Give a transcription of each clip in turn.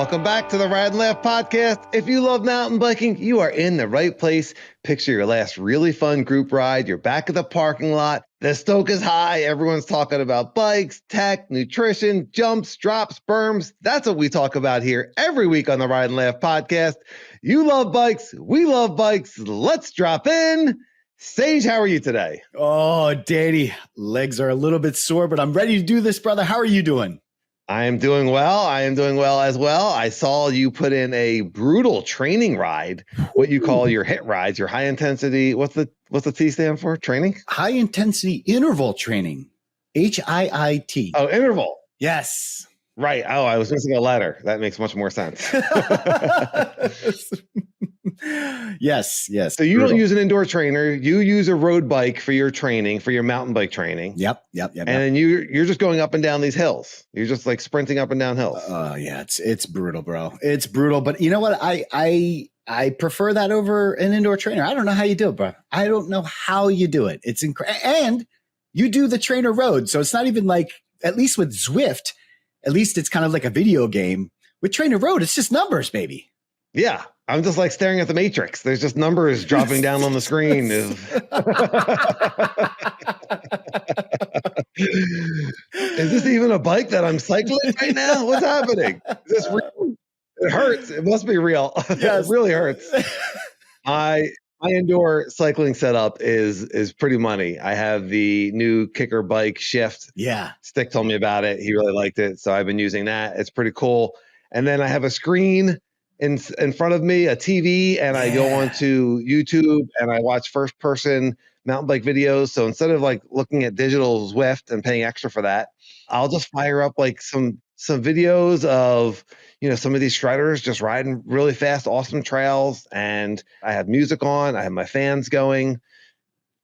Welcome back to the Ride Laugh Podcast. If you love mountain biking, you are in the right place. Picture your last really fun group ride. You're back at the parking lot. The stoke is high. Everyone's talking about bikes, tech, nutrition, jumps, drops, berms. That's what we talk about here every week on the Ride and Laugh Podcast. You love bikes. We love bikes. Let's drop in. Sage, how are you today? Oh, Danny, legs are a little bit sore, but I'm ready to do this, brother. How are you doing? I am doing well. I am doing well as well. I saw you put in a brutal training ride, what you call your HIIT rides, your high intensity. What's the T stand for? Training? High intensity interval training. HIIT. Oh, interval. Yes. Right. Oh, I was missing a letter. That makes much more sense. Yes. So you don't use an indoor trainer. You use a road bike for your training, for your mountain bike training. Yep. And then you're just going up and down these hills. You're just like sprinting up and down hills. Yeah, it's brutal, bro. It's brutal. But you know what? I prefer that over an indoor trainer. I don't know how you do it, bro. I don't know how you do it. It's incredible. And you do the trainer road. So it's not even like, at least with Zwift, at least it's kind of like a video game. With trainer road, it's just numbers, baby. Yeah. I'm just like staring at the Matrix. There's just numbers dropping down on the screen. Is this even a bike that I'm cycling right now? What's happening? Is this real? It hurts. It must be real. Yes. It really hurts. My indoor cycling setup is pretty money. I have the new Kickr bike Shift. Yeah. Stick told me about it. He really liked it. So I've been using that. It's pretty cool. And then I have a screen in front of me, a TV, and I go onto YouTube and I watch first person mountain bike videos. So instead of like looking at digital Zwift and paying extra for that, I'll just fire up like some videos of, some of these shredders just riding really fast, awesome trails. And I have music on, I have my fans going.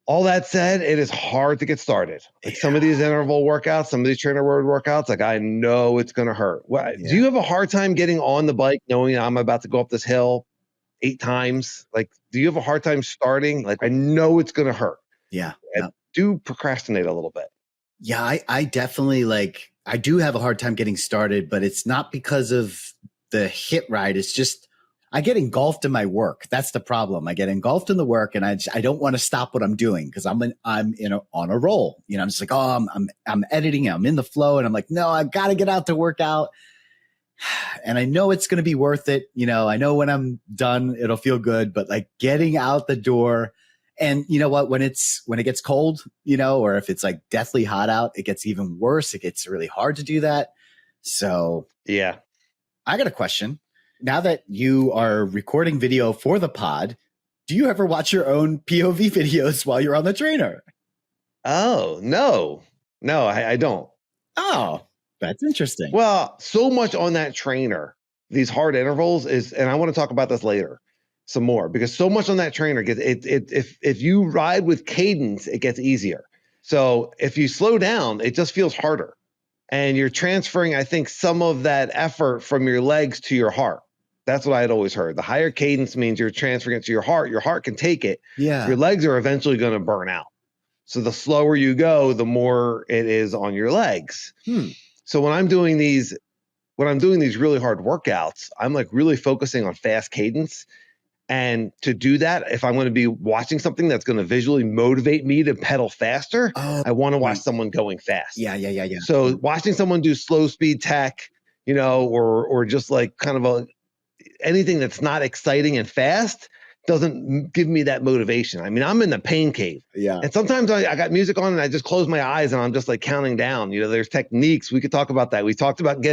All that said, it is hard to get started. Like some of these interval workouts, some of these trainer road workouts, like I know it's going to hurt. Do you have a hard time getting on the bike knowing I'm about to go up this hill 8 times? Like, do you have a hard time starting? Like, I know it's going to hurt. Yeah. I do procrastinate a little bit. Yeah, I definitely I do have a hard time getting started, but it's not because of the HIIT ride. It's just, I get engulfed in my work. That's the problem. I get engulfed in the work, and I don't want to stop what I'm doing because I'm on a roll. I'm just like, I'm editing. I'm in the flow, and I'm like, no, I got to get out to work out, and I know it's going to be worth it. I know when I'm done, it'll feel good. But like getting out the door, and you know what? When it gets cold, or if it's like deathly hot out, it gets even worse. It gets really hard to do that. So yeah, I got a question. Now that you are recording video for the pod, do you ever watch your own POV videos while you're on the trainer? Oh, no, I don't. Oh, that's interesting. Well, so much on that trainer, these hard intervals and I want to talk about this later some more, because so much on that trainer gets if you ride with cadence, it gets easier. So if you slow down, it just feels harder. And you're transferring, I think, some of that effort from your legs to your heart. That's what I had always heard. The higher cadence means you're transferring it to your heart. Your heart can take it. Yeah. Your legs are eventually going to burn out. So the slower you go, the more it is on your legs. So when I'm doing these really hard workouts, I'm like really focusing on fast cadence. And to do that, if I'm going to be watching something that's going to visually motivate me to pedal faster, I want to watch someone going fast. Yeah. So watching someone do slow speed tech, or just like kind of anything that's not exciting and fast doesn't give me that motivation. I mean, I'm in the pain cave. Yeah. And sometimes I got music on and I just close my eyes and I'm just like counting down. There's techniques. We could talk about that. We talked about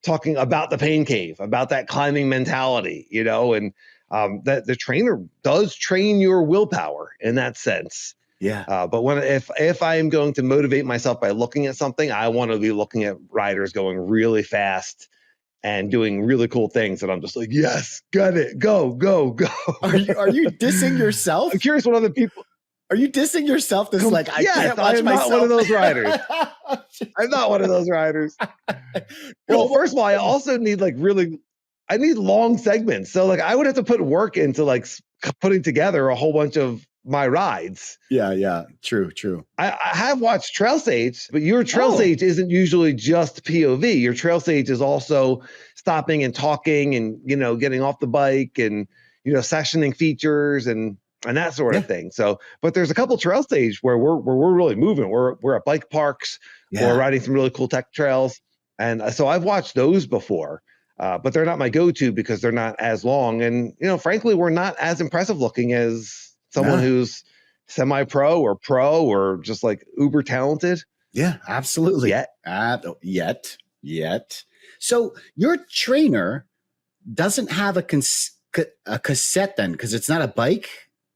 talking about the pain cave, about that climbing mentality, and that the trainer does train your willpower in that sense. Yeah. But if I am going to motivate myself by looking at something, I want to be looking at riders going really fast and doing really cool things. And I'm just like, yes, got it. Go. Are you dissing yourself? I'm curious what other people. Are you dissing yourself? I can't watch myself. Not one of those riders. I'm not one of those riders. Well, first of all, I also need I need long segments. So I would have to put work into putting together a whole bunch of my rides. Yeah. True. I have watched Trail Sage, but your Trail Sage isn't usually just POV. Your Trail Sage is also stopping and talking and, getting off the bike and, sessioning features and that sort of thing. So, but there's a couple trail stage where we're really moving. We're at bike parks, or riding some really cool tech trails. And so I've watched those before, but they're not my go-to because they're not as long. And, frankly, we're not as impressive looking as someone who's semi-pro or pro or just like uber talented. Yeah, absolutely. Yet. So your trainer doesn't have a cassette then, because it's not a bike.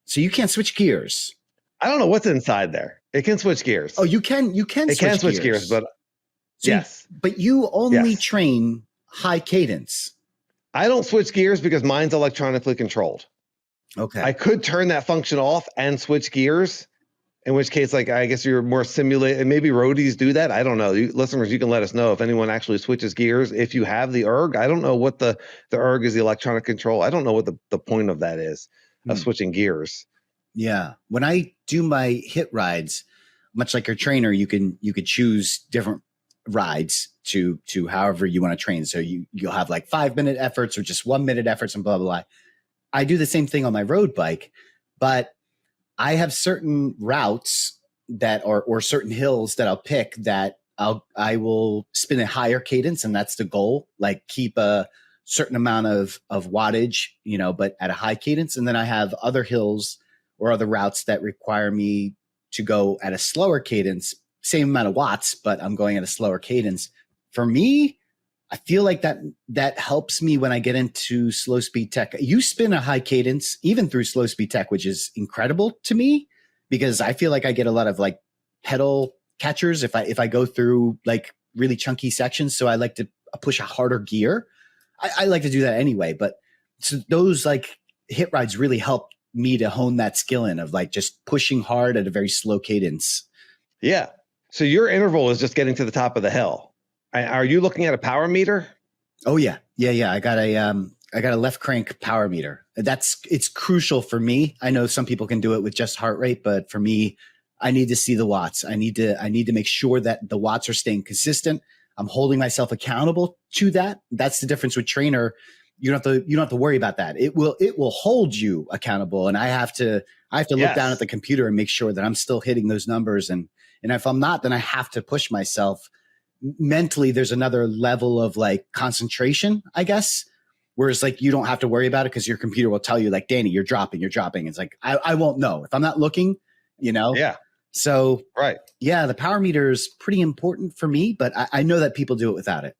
So you can't switch gears. I don't know what's inside there. It can switch gears. Oh, you can. It can switch gears, but so yes. But you only train high cadence. I don't switch gears because mine's electronically controlled. Okay. I could turn that function off and switch gears, in which case, like, I guess you're more simulated. And maybe roadies do that. I don't know. Listeners, you can let us know if anyone actually switches gears. If you have the erg, I don't know what the erg is, the electronic control. I don't know what the point of that is, of switching gears. Yeah. When I do my HIIT rides, much like your trainer, you could choose different rides to however you want to train. So you'll have like 5-minute efforts or just 1-minute efforts and blah, blah, blah. I do the same thing on my road bike, but I have certain routes that or certain hills that I'll pick that I will spin a higher cadence, and that's the goal. Like keep a certain amount of wattage, but at a high cadence. And then I have other hills or other routes that require me to go at a slower cadence, same amount of watts, but I'm going at a slower cadence. For me, I feel like that helps me when I get into slow speed tech. You spin a high cadence even through slow speed tech, which is incredible to me because I feel like I get a lot of like pedal catchers if I go through like really chunky sections. So I like to push a harder gear. I like to do that anyway, but so those like HIIT rides really help me to hone that skill in of like just pushing hard at a very slow cadence. Yeah. So your interval is just getting to the top of the hill. Are you looking at a power meter? Oh yeah. I got a left crank power meter. It's crucial for me. I know some people can do it with just heart rate, but for me, I need to see the watts. I need to make sure that the watts are staying consistent. I'm holding myself accountable to that. That's the difference with trainer. You don't have to worry about that. It will hold you accountable. And I have to look down at the computer and make sure that I'm still hitting those numbers. And if I'm not, then I have to push myself. Mentally, there's another level of like concentration, I guess. Whereas like you don't have to worry about it because your computer will tell you like, Danny, you're dropping. It's like, I won't know if I'm not looking, Yeah. So, right. Yeah, the power meter is pretty important for me, but I know that people do it without it.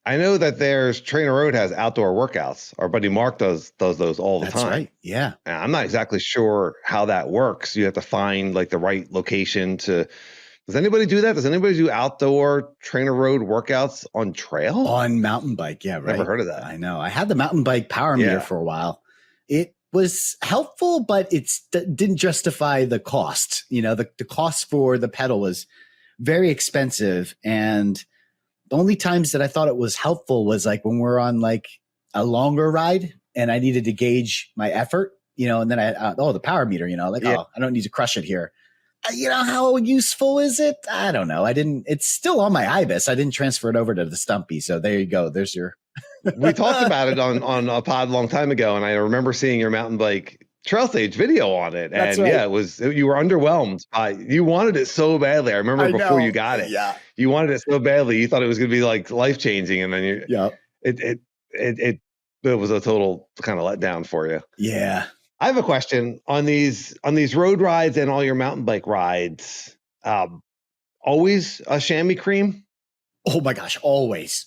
I know that there's Trainer Road has outdoor workouts. Our buddy Mark does those all the time. That's right. Yeah. And I'm not exactly sure how that works. You have to find like the right location to. Does anybody do that? Does anybody do outdoor Trainer Road workouts on trail? On mountain bike, yeah, right. Never heard of that. I know. I had the mountain bike power meter for a while. It was helpful, but it didn't justify the cost. The cost for the pedal was very expensive. And the only times that I thought it was helpful was like when we're on like a longer ride and I needed to gauge my effort, and then the power meter, I don't need to crush it here. How useful is it? I don't know. It's still on my IBIS. I didn't transfer it over to the Stumpy. So there you go. There's your. We talked about it on a pod a long time ago. And I remember seeing your mountain bike trail stage video on it. That's and right. You were underwhelmed you wanted it so badly. I remember before you got it. Yeah. You wanted it so badly. You thought it was going to be like life changing. And then it was a total kind of letdown for you. Yeah. I have a question on these road rides and all your mountain bike rides. Always a chamois cream? Oh my gosh, always.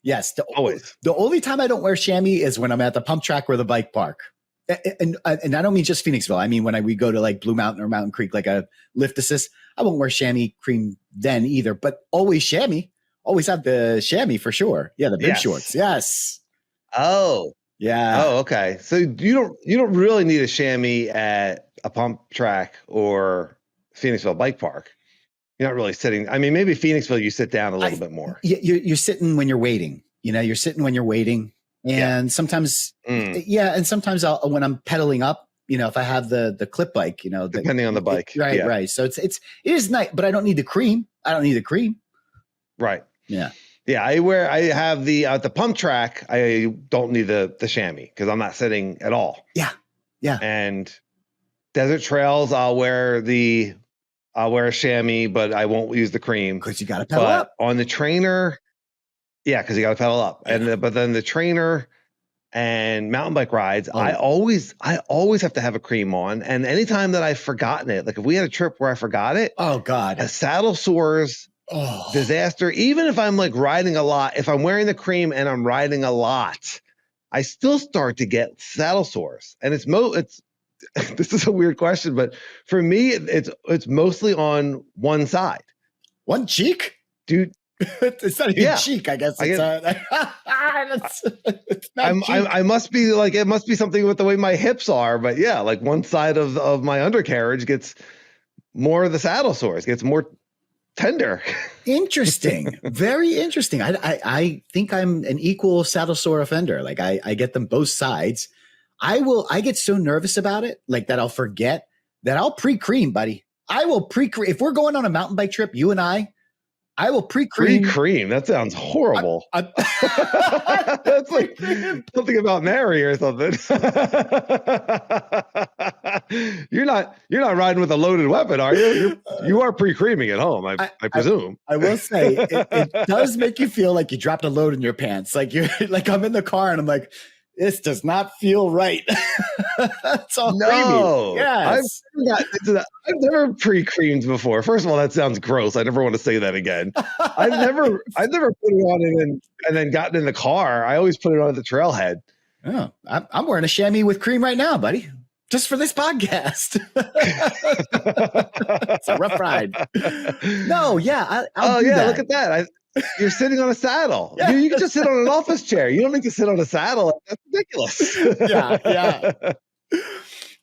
Yes, always. The only time I don't wear chamois is when I'm at the pump track or the bike park. And I don't mean just Phoenixville. I mean when we go to like Blue Mountain or Mountain Creek, like a lift assist, I won't wear chamois cream then either. But always chamois. Always have the chamois for sure. Yeah, the bib shorts. Yes. Oh. Yeah. Oh, okay. So you don't really need a chamois at a pump track or Phoenixville bike park. You're not really sitting. I mean, maybe Phoenixville, you sit down a little bit more. You're sitting when you're waiting. You're sitting when you're waiting, and sometimes, and sometimes when I'm pedaling up, if I have the clip bike, depending on the bike, right. So it is nice, but I don't need the cream. Right. Yeah. Yeah, I have the pump track. I don't need the chamois because I'm not sitting at all. Yeah. Yeah. And desert trails, I'll wear a chamois, but I won't use the cream. Because you got to pedal but up. On the trainer, yeah, because you got to pedal up. Yeah. But then the trainer and mountain bike rides, I always have to have a cream on. And anytime that I've forgotten it, like if we had a trip where I forgot it, oh God, a saddle sores. Disaster. Even if I'm like riding a lot, if I'm wearing the cream and I'm riding a lot, I still start to get saddle sores. And it's this is a weird question, but for me, it's mostly on one side. One cheek? Dude. It's not even cheek, I guess. I must be like, it must be something with the way my hips are, but yeah, like one side of my undercarriage gets more of the saddle sores, gets more tender. Interesting. Very interesting. I think I'm an equal saddle sore offender. Like I get them both sides. I get so nervous about it, like that I'll forget that I'll pre-cream, buddy. I will pre-cream. If we're going on a mountain bike trip, you and I will pre-cream. Pre-cream? That sounds horrible. That's like something about Mary or something. You're not riding with a loaded weapon, are you? You are pre-creaming at home, I presume. I will say it does make you feel like you dropped a load in your pants. Like you're like, I'm in the car and I'm like, this does not feel right. It's all creamy. Yes. I've never pre-creamed before. First of all, that sounds gross. I never want to say that again. I've never put it on and then gotten in the car. I always put it on at the trailhead. Oh, I'm wearing a chamois with cream right now, buddy. Just for this podcast. It's a rough ride. No, yeah. I'll do that. Look at that. You're sitting on a saddle. Yeah. You can just sit on an office chair. You don't need to sit on a saddle. That's ridiculous. Yeah.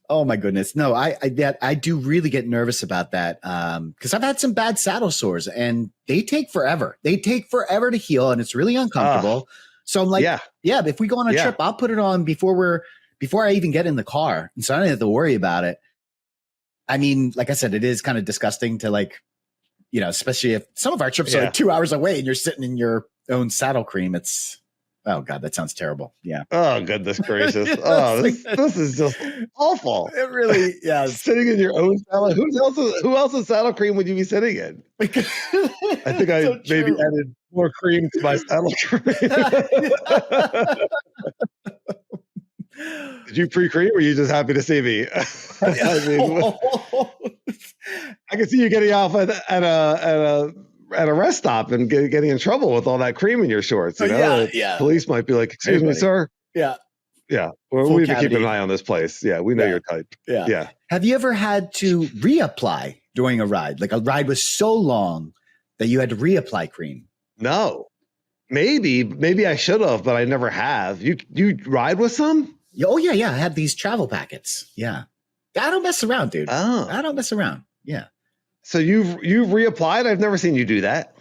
Oh my goodness. No, I do really get nervous about that. Cause I've had some bad saddle sores and they take forever. They take forever to heal and it's really uncomfortable. So I'm like, yeah, if we go on a trip, I'll put it on before I even get in the car. And so I don't have to worry about it. I mean, like I said, it is kind of disgusting to like, you know, especially if some of our trips are like 2 hours away and you're sitting in your own saddle cream. Oh God, that sounds terrible. Yeah. Oh goodness gracious. This is just awful. It really, Sitting in your own saddle. Who else's saddle cream would you be sitting in? I think I maybe added more cream to my saddle cream. Did you pre-cream or are you just happy to see me? I mean, I can see you getting off at a rest stop and getting in trouble with all that cream in your shorts. You know? Police might be like, "Excuse me, sir." Yeah. Well, we've been keeping an eye on this place. Yeah, we know your type. Yeah. Have you ever had to reapply during a ride? Like a ride was so long that you had to reapply cream? No. Maybe I should have, but I never have. You ride with some? Oh yeah. I have these travel packets. Yeah. I don't mess around, dude. Oh. I don't mess around. Yeah. So you've reapplied? I've never seen you do that.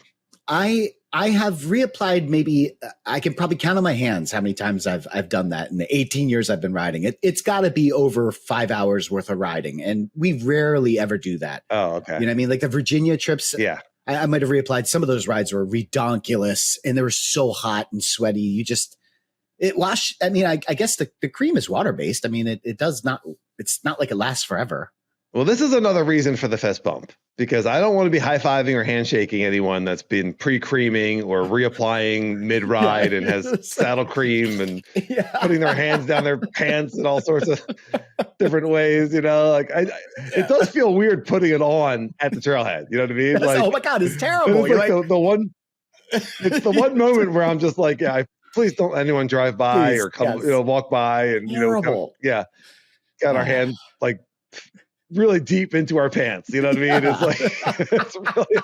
I have reapplied maybe, I can probably count on my hands how many times I've done that in the 18 years I've been riding. It's got to be over 5 hours worth of riding. And we rarely ever do that. Oh, okay. You know what I mean? Like the Virginia trips. Yeah. I might have reapplied. Some of those rides were redonkulous and they were so hot and sweaty. I mean, I guess the cream is water-based. I mean, it's not like it lasts forever. Well, this is another reason for the fist bump, because I don't want to be high-fiving or handshaking anyone that's been pre-creaming or reapplying mid-ride and has saddle cream and putting their hands down their pants in all sorts of different ways, you know? Like it does feel weird putting it on at the trailhead, you know what I mean? Like, oh my God, it's terrible. It's like it's the one moment where I'm just like, please don't anyone drive by or come, walk by and, horrible. Got our hand like really deep into our pants. You know what I mean? It's like,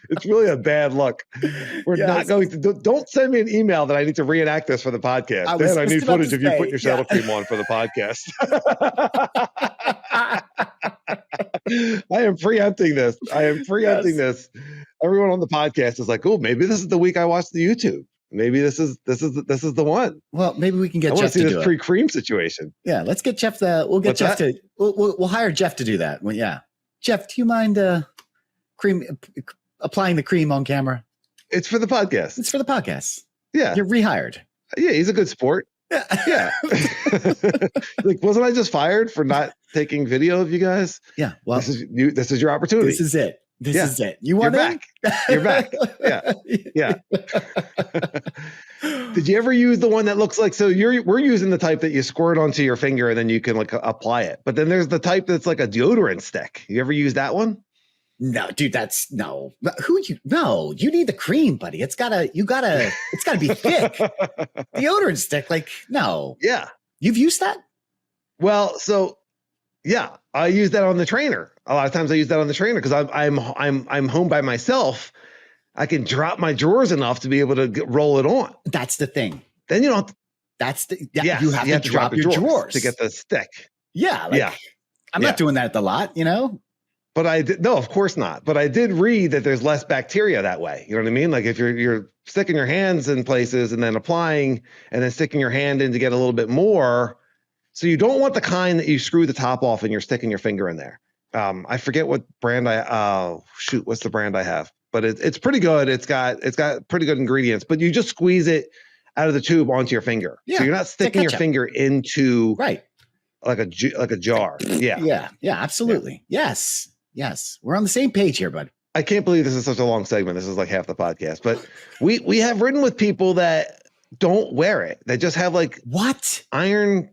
it's really a bad look. We're not going to, don't send me an email that I need to reenact this for the podcast. I need footage of you putting your saddle cream on for the podcast. I am preempting this. This. Everyone on the podcast is like, oh, maybe this is the week I watch the YouTube. Maybe this is the one. Well, maybe we can get Jeff to do it. This pre-cream situation. Yeah, let's get Jeff. We'll hire Jeff to do that. Well, yeah, Jeff, do you mind applying the cream on camera? It's for the podcast. It's for the podcast. Yeah. You're rehired. Yeah, he's a good sport. Yeah. Like, wasn't I just fired for not taking video of you guys? Yeah. Well, this is your opportunity. This is it. This is it. You want back. You're back. Yeah. Yeah. Did you ever use the one that looks like, so we're using the type that you squirt onto your finger and then you can like apply it. But then there's the type that's like a deodorant stick. You ever use that one? No, dude, no. You need the cream, buddy. It's gotta be thick. Deodorant stick, like, no. Yeah. You've used that? Well, so yeah, I use that on the trainer. A lot of times I use that on the trainer because I'm home by myself. I can drop my drawers enough to be able to roll it on. That's the thing. Then you don't. You have to drop your drawers to get the stick. Yeah. I'm not doing that at the lot, But of course not. But I did read that there's less bacteria that way. You know what I mean? Like if you're sticking your hands in places and then applying and then sticking your hand in to get a little bit more. So you don't want the kind that you screw the top off and you're sticking your finger in there. I forget what brand what's the brand I have? But it's pretty good. It's got pretty good ingredients, but you just squeeze it out of the tube onto your finger. Yeah, so you're not sticking your finger into like a jar. Yeah. Yeah, absolutely. Yeah. Yes. We're on the same page here, bud. I can't believe this is such a long segment. This is like half the podcast, but we have ridden with people that don't wear it. They just have like iron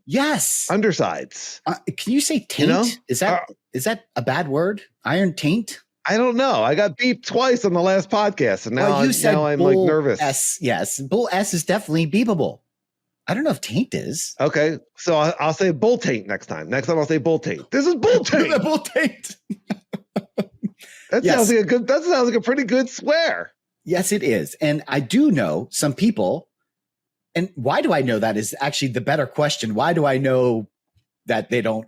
undersides. Can you say taint? Is that a bad word? Iron taint? I don't know. I got beeped twice on the last podcast, and now I'm like nervous. Yes, Bull S is definitely beepable. I don't know if taint is. Okay, so I'll say Bull-taint next time. Next time I'll say Bull-taint. This is Bull-taint. Bull-taint. That sounds like a pretty good swear. Yes, it is. And I do know some people, and why do I know that is actually the better question. Why do I know that they don't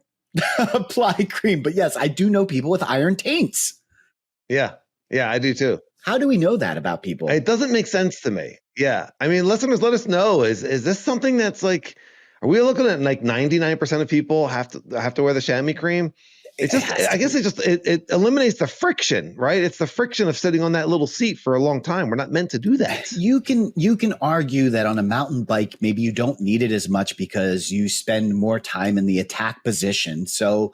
apply cream? But yes, I do know people with iron taints. Yeah, I do too. How do we know that about people? It doesn't make sense to me. Yeah. I mean, listeners, let us know. Is this something that's like, are we looking at like 99% of people have to wear the chamois cream? It eliminates the friction, right? It's the friction of sitting on that little seat for a long time. We're not meant to do that. You can argue that on a mountain bike, maybe you don't need it as much because you spend more time in the attack position. So,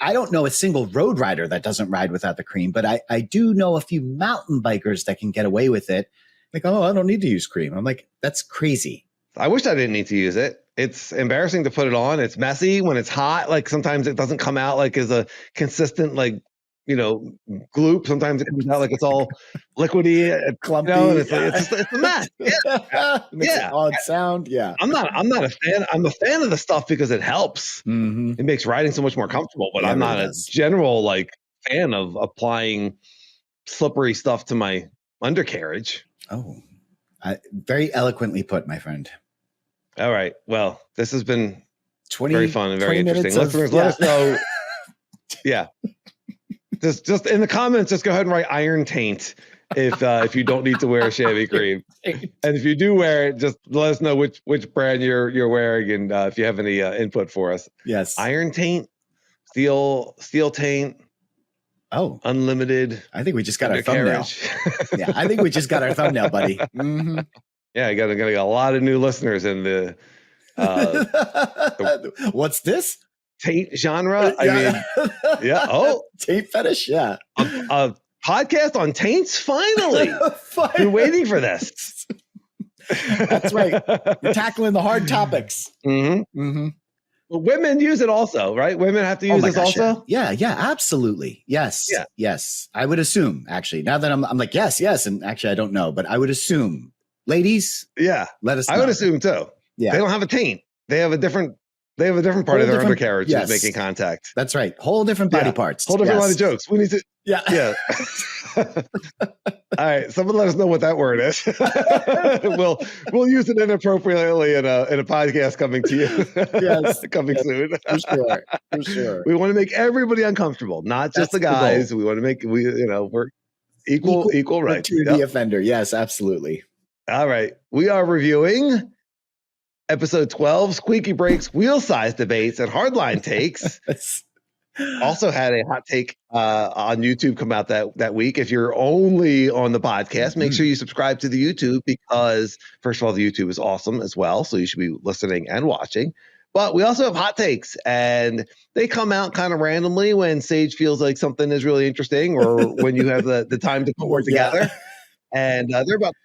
I don't know a single road rider that doesn't ride without the cream, but I do know a few mountain bikers that can get away with it. Like, oh, I don't need to use cream. I'm like, that's crazy. I wish I didn't need to use it. It's embarrassing to put it on. It's messy when it's hot. Like sometimes it doesn't come out like as a consistent, like, gloop. Sometimes it comes out like it's all liquidy, clumpy. It's a mess. Yeah. Makes an odd sound. Yeah. I'm not a fan. I'm a fan of the stuff because it helps. Mm-hmm. It makes riding so much more comfortable, but I'm not a general like fan of applying slippery stuff to my undercarriage. Oh, very eloquently put, my friend. All right. Well, this has been very fun and very interesting. Listeners, let us know. Yeah. Just in the comments, just go ahead and write iron taint if you don't need to wear a chamois cream. And if you do wear it, just let us know which brand you're wearing and if you have any input for us. Yes. Iron taint, steel taint. Oh, unlimited. I think we just got our thumbnail. Yeah, I think we just got our thumbnail, buddy. Mm-hmm. Yeah, I got a lot of new listeners in the what's this? Taint genre. I mean, yeah. Oh, taint fetish. Yeah. A podcast on taints. Finally. Been waiting for this. That's right. You're tackling the hard topics. Mm-hmm. Mm-hmm. Well, women use it also, right? Women have to use this also? Yeah, absolutely. Yes. Yeah. Yes. I would assume, actually. Now that I'm like, yes. And actually, I don't know, but I would assume. Ladies, let us know. I would assume too. Yeah. They don't have a taint. They have a different part of their undercarriage is making contact. That's right. Whole different body parts. Whole different line of jokes. We need to. Yeah. All right. Someone let us know what that word is. We'll use it inappropriately in a podcast coming to you. Yes. Coming soon. For sure. We want to make everybody uncomfortable, not just the guys. We want to make we're equal rights. To the offender. Yes, absolutely. All right. We are reviewing episode 12, Squeaky Brakes, Wheel Size Debates, and Hardline Takes. Also had a hot take on YouTube come out that week. If you're only on the podcast, make sure you subscribe to the YouTube because, first of all, the YouTube is awesome as well. So you should be listening and watching. But we also have hot takes, and they come out kind of randomly when Sage feels like something is really interesting or when you have the time to put one together. And they're about,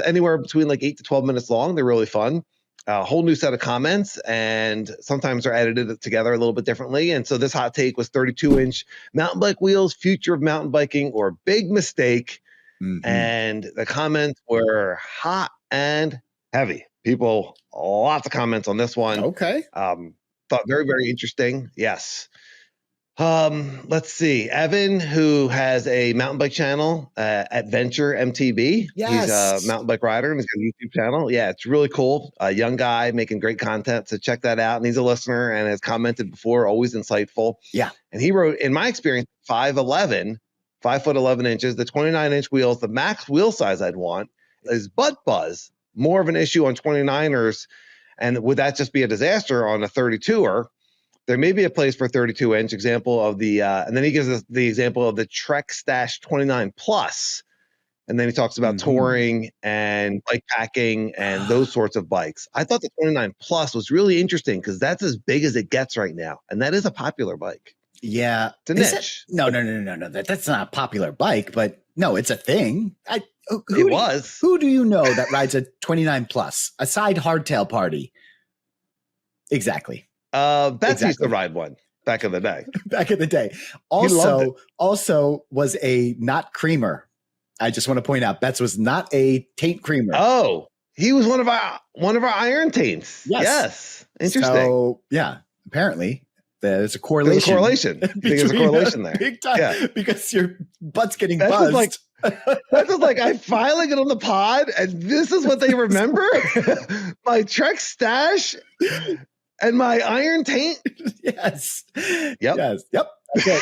anywhere between like 8 to 12 minutes long. They're really fun. A whole new set of comments, and sometimes they're edited together a little bit differently. And so this hot take was 32-inch mountain bike wheels, future of mountain biking, or big mistake. And the comments were hot and heavy. People, lots of comments on this one. Okay. Thought very, very interesting. Yes. Let's see. Evan, who has a mountain bike channel, Adventure MTB. Yes. He's a mountain bike rider and he's got a YouTube channel. Yeah, it's really cool. A young guy making great content. So check that out. And he's a listener and has commented before, always insightful. Yeah. And he wrote, in my experience, 5'11", 5 foot 11 inches, the 29-inch wheels, the max wheel size I'd want is butt buzz. More of an issue on 29ers. And would that just be a disaster on a 32er? There may be a place for 32-inch example of the, and then he gives us the example of the Trek Stash 29 Plus. And then he talks about touring and bike packing and those sorts of bikes. I thought the 29 Plus was really interesting because that's as big as it gets right now. And that is a popular bike. Yeah. It's a niche. No. That's not a popular bike, but no, it's a thing. Who do you know that rides a 29 Plus? A side hardtail party. Exactly. Betsy used to ride one back in the day. Back in the day. Also was a not creamer. I just want to point out, Betts was not a taint creamer. Oh, he was one of our iron taints. Yes. Interesting. So yeah, apparently there's a correlation. There's a correlation. I think there's a correlation there. Big time. Yeah. Because your butt's getting Betts buzzed. That's just like, I'm filing it on the pod, and this is what they remember? My Trek Stash and my iron taint? Yes. Yep. Yes. Yep. Okay.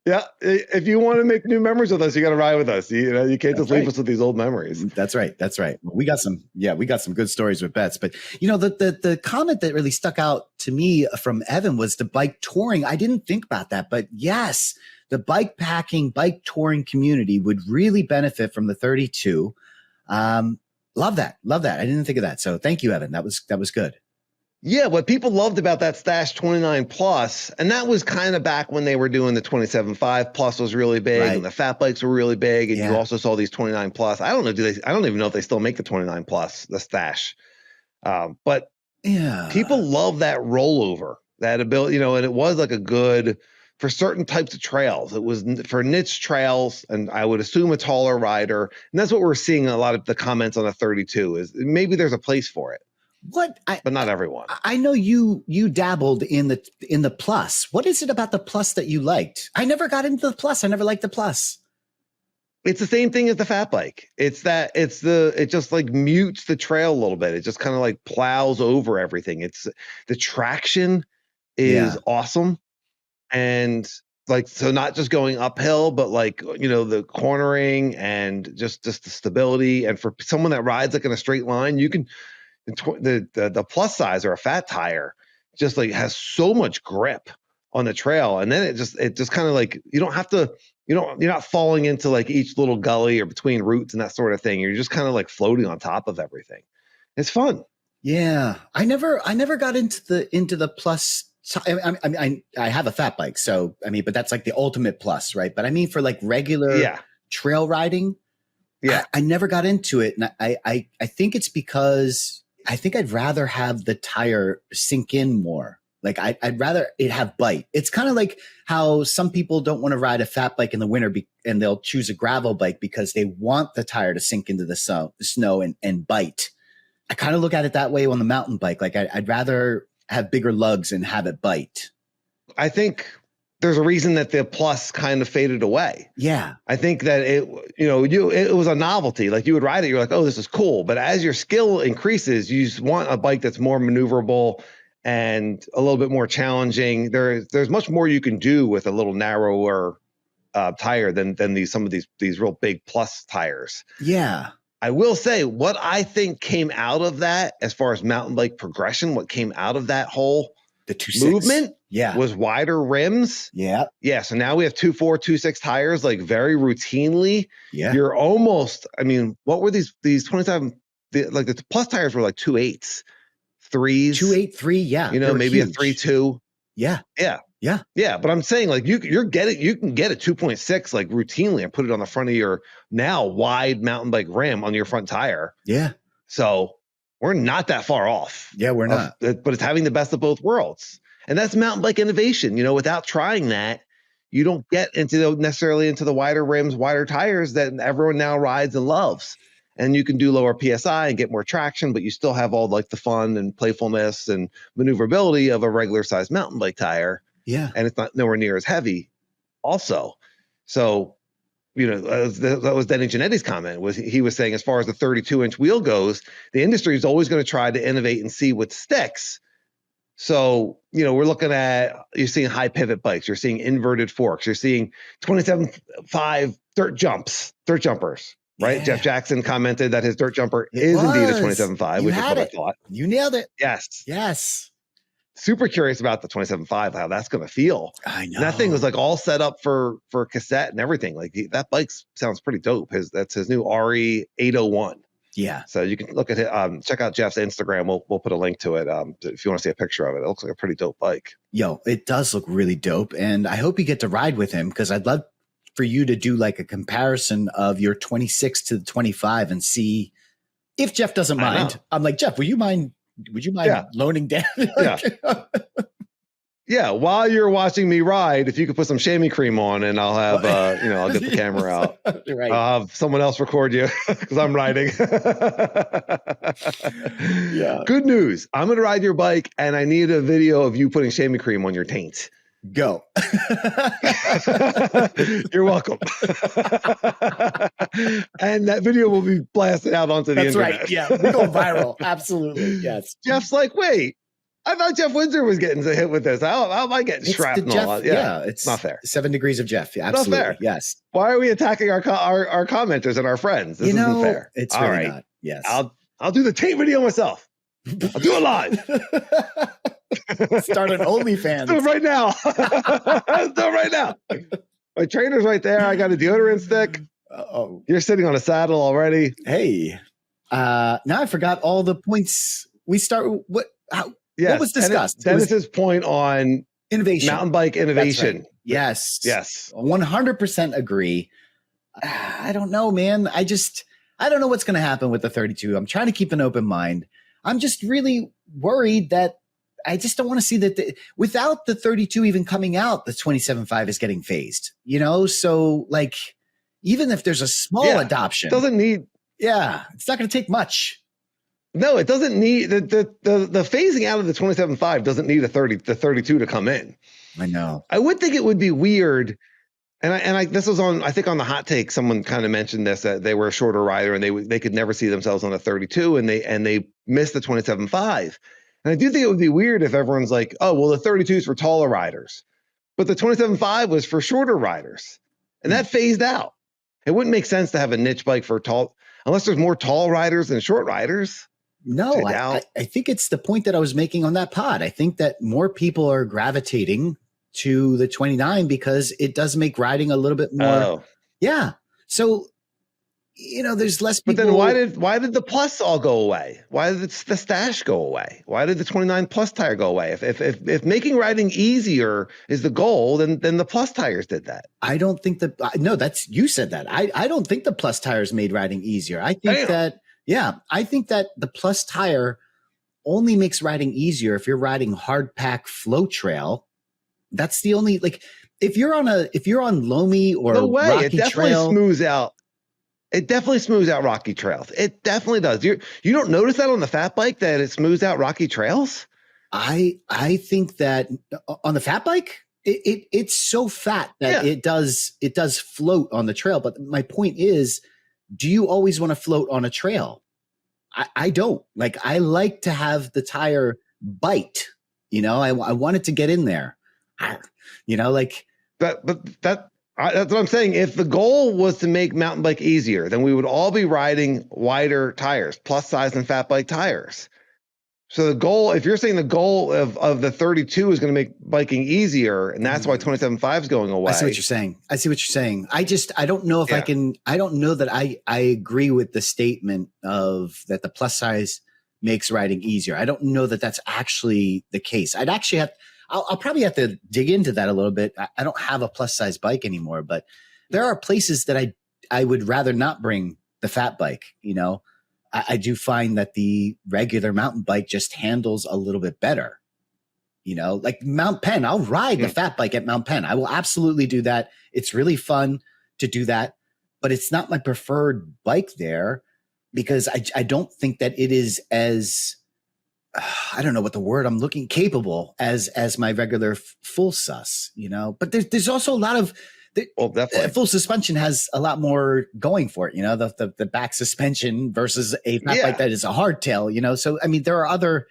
Yeah. If you want to make new memories with us, you got to ride with us. You can't just leave us with these old memories. That's right. We got some good stories with Betts. But the comment that really stuck out to me from Evan was the bike touring. I didn't think about that, but yes, the bike packing, bike touring community would really benefit from the 32. Love that. I didn't think of that. So thank you, Evan. That was good. Yeah, what people loved about that Stash 29 Plus, and that was kind of back when they were doing the 27.5 Plus was really big, and the fat bikes were really big, and you also saw these 29 Plus. I don't know, I don't even know if they still make the 29 Plus, the Stash. But yeah, people love that rollover, that ability, and it was like a good for certain types of trails. It was for niche trails, and I would assume a taller rider. And that's what we're seeing in a lot of the comments on the 32 is maybe there's a place for it. But not everyone. I know you dabbled in the Plus. What is it about the Plus that you liked? I never got into the Plus. I never liked the Plus. It's the same thing as the fat bike. It just like mutes the trail a little bit. It just kind of like plows over everything. It's the traction is awesome. And like, so not just going uphill, but like, the cornering and just the stability. And for someone that rides like in a straight line, you can, the plus size or a fat tire just like has so much grip on the trail. And then it just kind of like, you don't have to, you're not falling into like each little gully or between roots and that sort of thing. You're just kind of like floating on top of everything. It's fun. Yeah. I never got into the Plus. I have a fat bike. So, but that's like the ultimate Plus, right? But I mean, for like regular trail riding, I never got into it. And I think it's because I think I'd rather have the tire sink in more. Like I'd rather it have bite. It's kind of like how some people don't want to ride a fat bike in the winter and they'll choose a gravel bike because they want the tire to sink into the snow and bite. I kind of look at it that way on the mountain bike. Like I'd rather have bigger lugs and have it bite. I think there's a reason that the Plus kind of faded away. Yeah. I think that it was a novelty. Like you would ride it, you're like, oh, this is cool. But as your skill increases, you just want a bike that's more maneuverable and a little bit more challenging. There's much more you can do with a little narrower tire than some of these real big Plus tires. Yeah. I will say what I think came out of that as far as mountain bike progression, what came out of that whole movement was wider rims. Yeah. Yeah. So now we have 2.4, 2.6 tires, like very routinely. Yeah. You're almost, I mean, what were these 27, like the plus tires were like 2.8s, 3s. 2.83. Yeah. You know, maybe huge. a 3.2. Yeah. Yeah. Yeah. Yeah. But I'm saying like you can get a 2.6 like routinely and put it on the front of your now wide mountain bike rim on your front tire. Yeah. So we're not that far off. Yeah, we're not. But it's having the best of both worlds. And that's mountain bike innovation. You know, without trying that, you don't get necessarily into the wider rims, wider tires that everyone now rides and loves. And you can do lower PSI and get more traction, but you still have all like the fun and playfulness and maneuverability of a regular size mountain bike tire. Yeah. And it's not nowhere near as heavy also. So, you know, that was Denny Genetti's comment. He was saying as far as the 32-inch wheel goes, the industry is always going to try to innovate and see what sticks. So, you know, we're looking at, you're seeing high pivot bikes, you're seeing inverted forks, you're seeing 27.5 dirt jumpers, right? Yeah. Jeff Jackson commented that his dirt jumper is indeed a 27.5, which is what I thought. You nailed it. Yes. Yes. Super curious about the 27.5, how that's going to feel. I know. And that thing was like all set up for cassette and everything. Like that bike sounds pretty dope. That's his new RE 801. Yeah. So you can look at it. Check out Jeff's Instagram. We'll put a link to it if you want to see a picture of it. It looks like a pretty dope bike. Yo, it does look really dope. And I hope you get to ride with him because I'd love for you to do like a comparison of your 26 to the 25 and see if Jeff doesn't mind. I'm like, Jeff, would you mind loaning down? Yeah. While you're watching me ride, if you could put some chamois cream on and I'll have, I'll get the camera out. Right. I'll have someone else record you because I'm riding. Yeah. Good news. I'm going to ride your bike and I need a video of you putting chamois cream on your taint. Go. You're welcome. And that video will be blasted out onto the internet. That's right. Yeah. We go viral. Absolutely. Yes. Jeff's like, wait. I thought Jeff Windsor was getting hit with this. How am I getting shrapnel? Yeah, it's not fair. 7 degrees of Jeff. Yeah, absolutely. Not fair. Yes. Why are we attacking our commenters and our friends? This isn't fair. It's all really not. Yes. I'll do the tape video myself. I'll do it live. Start an OnlyFans. Do it right now. Do it right now. My trainer's right there. I got a deodorant stick. Oh, you're sitting on a saddle already. Hey, now I forgot all the points. We start what was discussed? Dennis's point on innovation, mountain bike innovation. Right. Yes, 100% agree. I don't know, man. I don't know what's going to happen with the 32. I'm trying to keep an open mind. I'm just really worried that I just don't want to see that without the 32 even coming out, the 27.5 is getting phased, So like, even if there's a small adoption, it's not going to take much. No, it doesn't need the phasing out of the 27.5 doesn't need the 32 to come in. I know. I would think it would be weird. And this was on, I think on the hot take, someone kind of mentioned this, that they were a shorter rider and they could never see themselves on a 32 and they missed the 27.5. And I do think it would be weird if everyone's like, oh, well, the 32 is for taller riders, but the 27.5 was for shorter riders and that phased out. It wouldn't make sense to have a niche bike for tall, unless there's more tall riders than short riders. No, I think it's the point that I was making on that pod. I think that more people are gravitating to the 29 because it does make riding a little bit more. Oh. Yeah. So, there's less people. But then why did the plus all go away? Why did the stash go away? Why did the 29 plus tire go away? If making riding easier is the goal, then the plus tires did that. I don't think you said that. I don't think the plus tires made riding easier. I think I think that the plus tire only makes riding easier if you're riding hard pack flow trail. That's the only, like, if you're on loamy or rocky it definitely trail, smooths out. It definitely smooths out rocky trails. It definitely does. You don't notice that on the fat bike that it smooths out rocky trails? I think that on the fat bike, it's so fat that it does float on the trail. But my point is, do you always want to float on a trail? I don't. Like, I like to have the tire bite. I want it to get in there. That's what I'm saying. If the goal was to make mountain bike easier, then we would all be riding wider tires, plus size and fat bike tires. So the goal, if you're saying the goal of the 32 is going to make biking easier, and that's why 27.5 is going away. I see what you're saying. I don't know if I don't know that I agree with the statement of that the plus size makes riding easier. I don't know that that's actually the case. I'll probably have to dig into that a little bit. I don't have a plus size bike anymore, but there are places that I would rather not bring the fat bike, you know. I do find that the regular mountain bike just handles a little bit better. You know, like Mount Penn, I'll ride the fat bike at Mount Penn. I will absolutely do that. It's really fun to do that, but it's not my preferred bike there because I don't think that it is as, I don't know what the word I'm looking, capable as my regular full sus, you know, but there's also a lot of, definitely. Full suspension has a lot more going for it, you know, the back suspension versus a fat bike that is a hardtail, you know. So, I mean, there are other,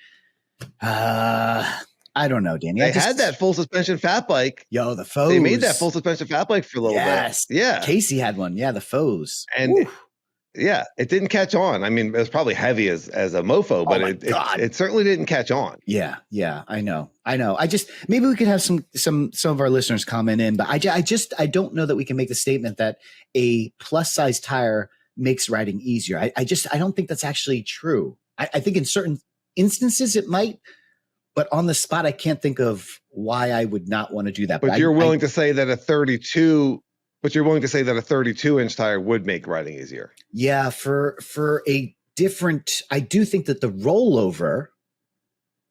I don't know, Danny. They had that full suspension fat bike. Yo, the foes. They made that full suspension fat bike for a little bit. Yeah. Casey had one. Yeah, the foes. And yeah, it didn't catch on. I mean, it was probably heavy as a mofo, but it certainly didn't catch on. Yeah, I know. I just, maybe we could have some of our listeners comment in, but I don't know that we can make the statement that a plus size tire makes riding easier. I don't think that's actually true. I think in certain instances it might, but on the spot, I can't think of why I would not want to do that. But you're willing to say that a 32 inch tire would make riding easier. Yeah, for a different, I do think that the rollover,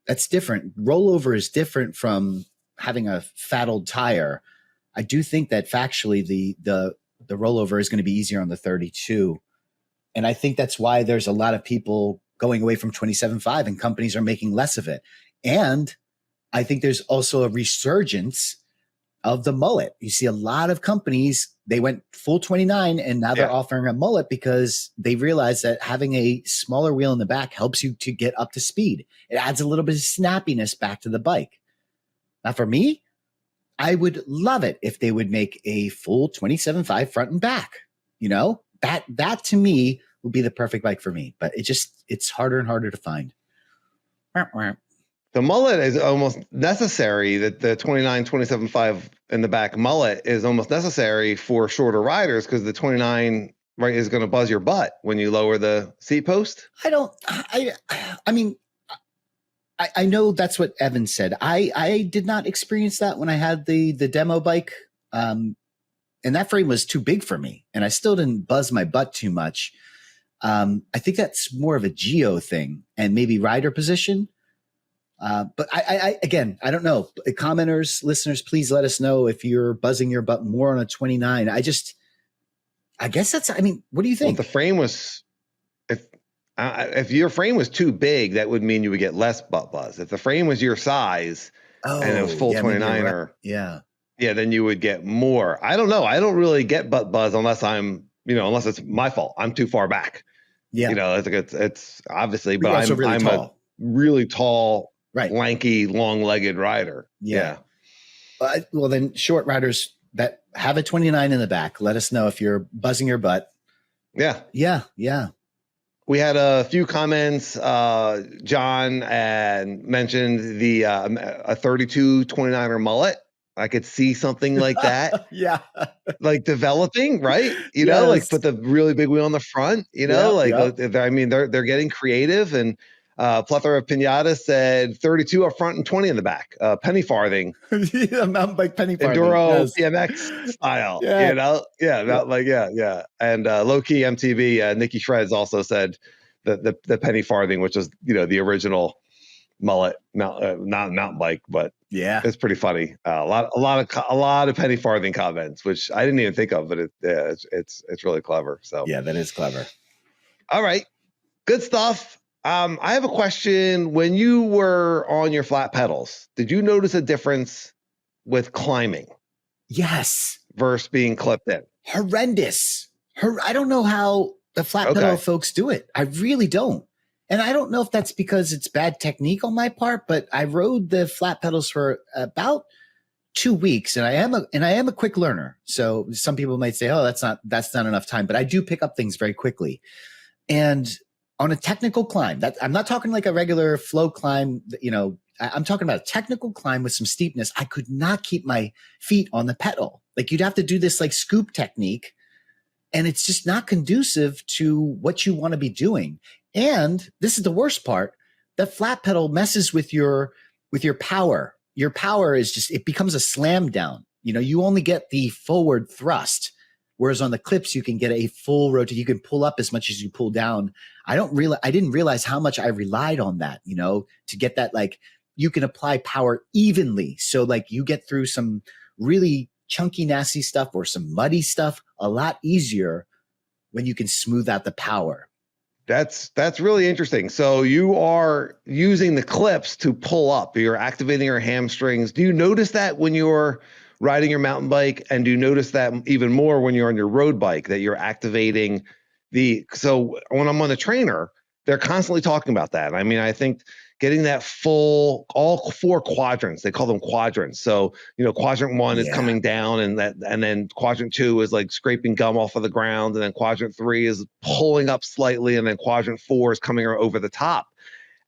that's different. Rollover is different from having a fat old tire. I do think that factually the rollover is going to be easier on the 32. And I think that's why there's a lot of people going away from 27.5 and companies are making less of it. And I think there's also a resurgence of the mullet. You see a lot of companies, they went full 29 and now they're offering a mullet because they realize that having a smaller wheel in the back helps you to get up to speed. It adds a little bit of snappiness back to the bike. Now for me, I would love it if they would make a full 27.5 front and back. You know, that to me would be the perfect bike for me, but it's harder and harder to find. The mullet is almost necessary, that the 27.5 in the back mullet is almost necessary for shorter riders because the 29 is going to buzz your butt when you lower the seat post. I mean, I know that's what Evan said. I did not experience that when I had the demo bike. And that frame was too big for me and I still didn't buzz my butt too much. I think that's more of a geo thing and maybe rider position. But I don't know. Commenters, listeners, please let us know if you're buzzing your butt more on a 29. I guess that's, I mean, what do you think? Well, the frame was, if your frame was too big, that would mean you would get less butt buzz. If the frame was your size and it was full 29er, then you would get more. I don't know. I don't really get butt buzz unless unless it's my fault. I'm too far back. Yeah. You know, it's obviously, but I'm a really tall, lanky, long-legged rider. Yeah. Well, then short riders that have a 29 in the back, let us know if you're buzzing your butt. Yeah. Yeah. We had a few comments. John mentioned a 32 29er mullet. I could see something like that. Like developing, right? You know, like put the really big wheel on the front, you know, I mean, they're getting creative. And Plethora of Pinata said 32 up front and 20 in the back. Penny farthing. Mountain bike penny farthing. Enduro BMX style, you know? Yeah. And low-key MTB, Nikki Shreds also said the penny farthing, which is, you know, the original mullet, not mountain bike, but it's pretty funny. A lot of penny farthing comments, which I didn't even think of, but it's really clever. So yeah, that is clever. All right, good stuff. I have a question. When you were on your flat pedals, did you notice a difference with climbing? Yes. Versus being clipped in? Horrendous. I don't know how the flat pedal folks do it. I really don't. And I don't know if that's because it's bad technique on my part, but I rode the flat pedals for about 2 weeks, and I am a quick learner. So some people might say, "Oh, that's not enough time," but I do pick up things very quickly. And on a technical climb, that I'm not talking like a regular flow climb, I'm talking about a technical climb with some steepness. I could not keep my feet on the pedal. Like you'd have to do this like scoop technique, and it's just not conducive to what you want to be doing. And this is the worst part. That flat pedal messes with your power. Your power is just, it becomes a slam down. You only get the forward thrust. Whereas on the clips, you can get a full rotate. You can pull up as much as you pull down. I didn't realize how much I relied on that, to get that, like, you can apply power evenly. So like you get through some really chunky, nasty stuff or some muddy stuff a lot easier when you can smooth out the power. That's really interesting. So you are using the clips to pull up. You're activating your hamstrings. Do you notice that when you're riding your mountain bike? And do you notice that even more when you're on your road bike, that you're activating so when I'm on the trainer, they're constantly talking about that. I mean, I think getting that full, all 4 quadrants, they call them quadrants. So, quadrant 1 is coming down, and then quadrant 2 is like scraping gum off of the ground. And then quadrant 3 is pulling up slightly. And then quadrant 4 is coming over the top.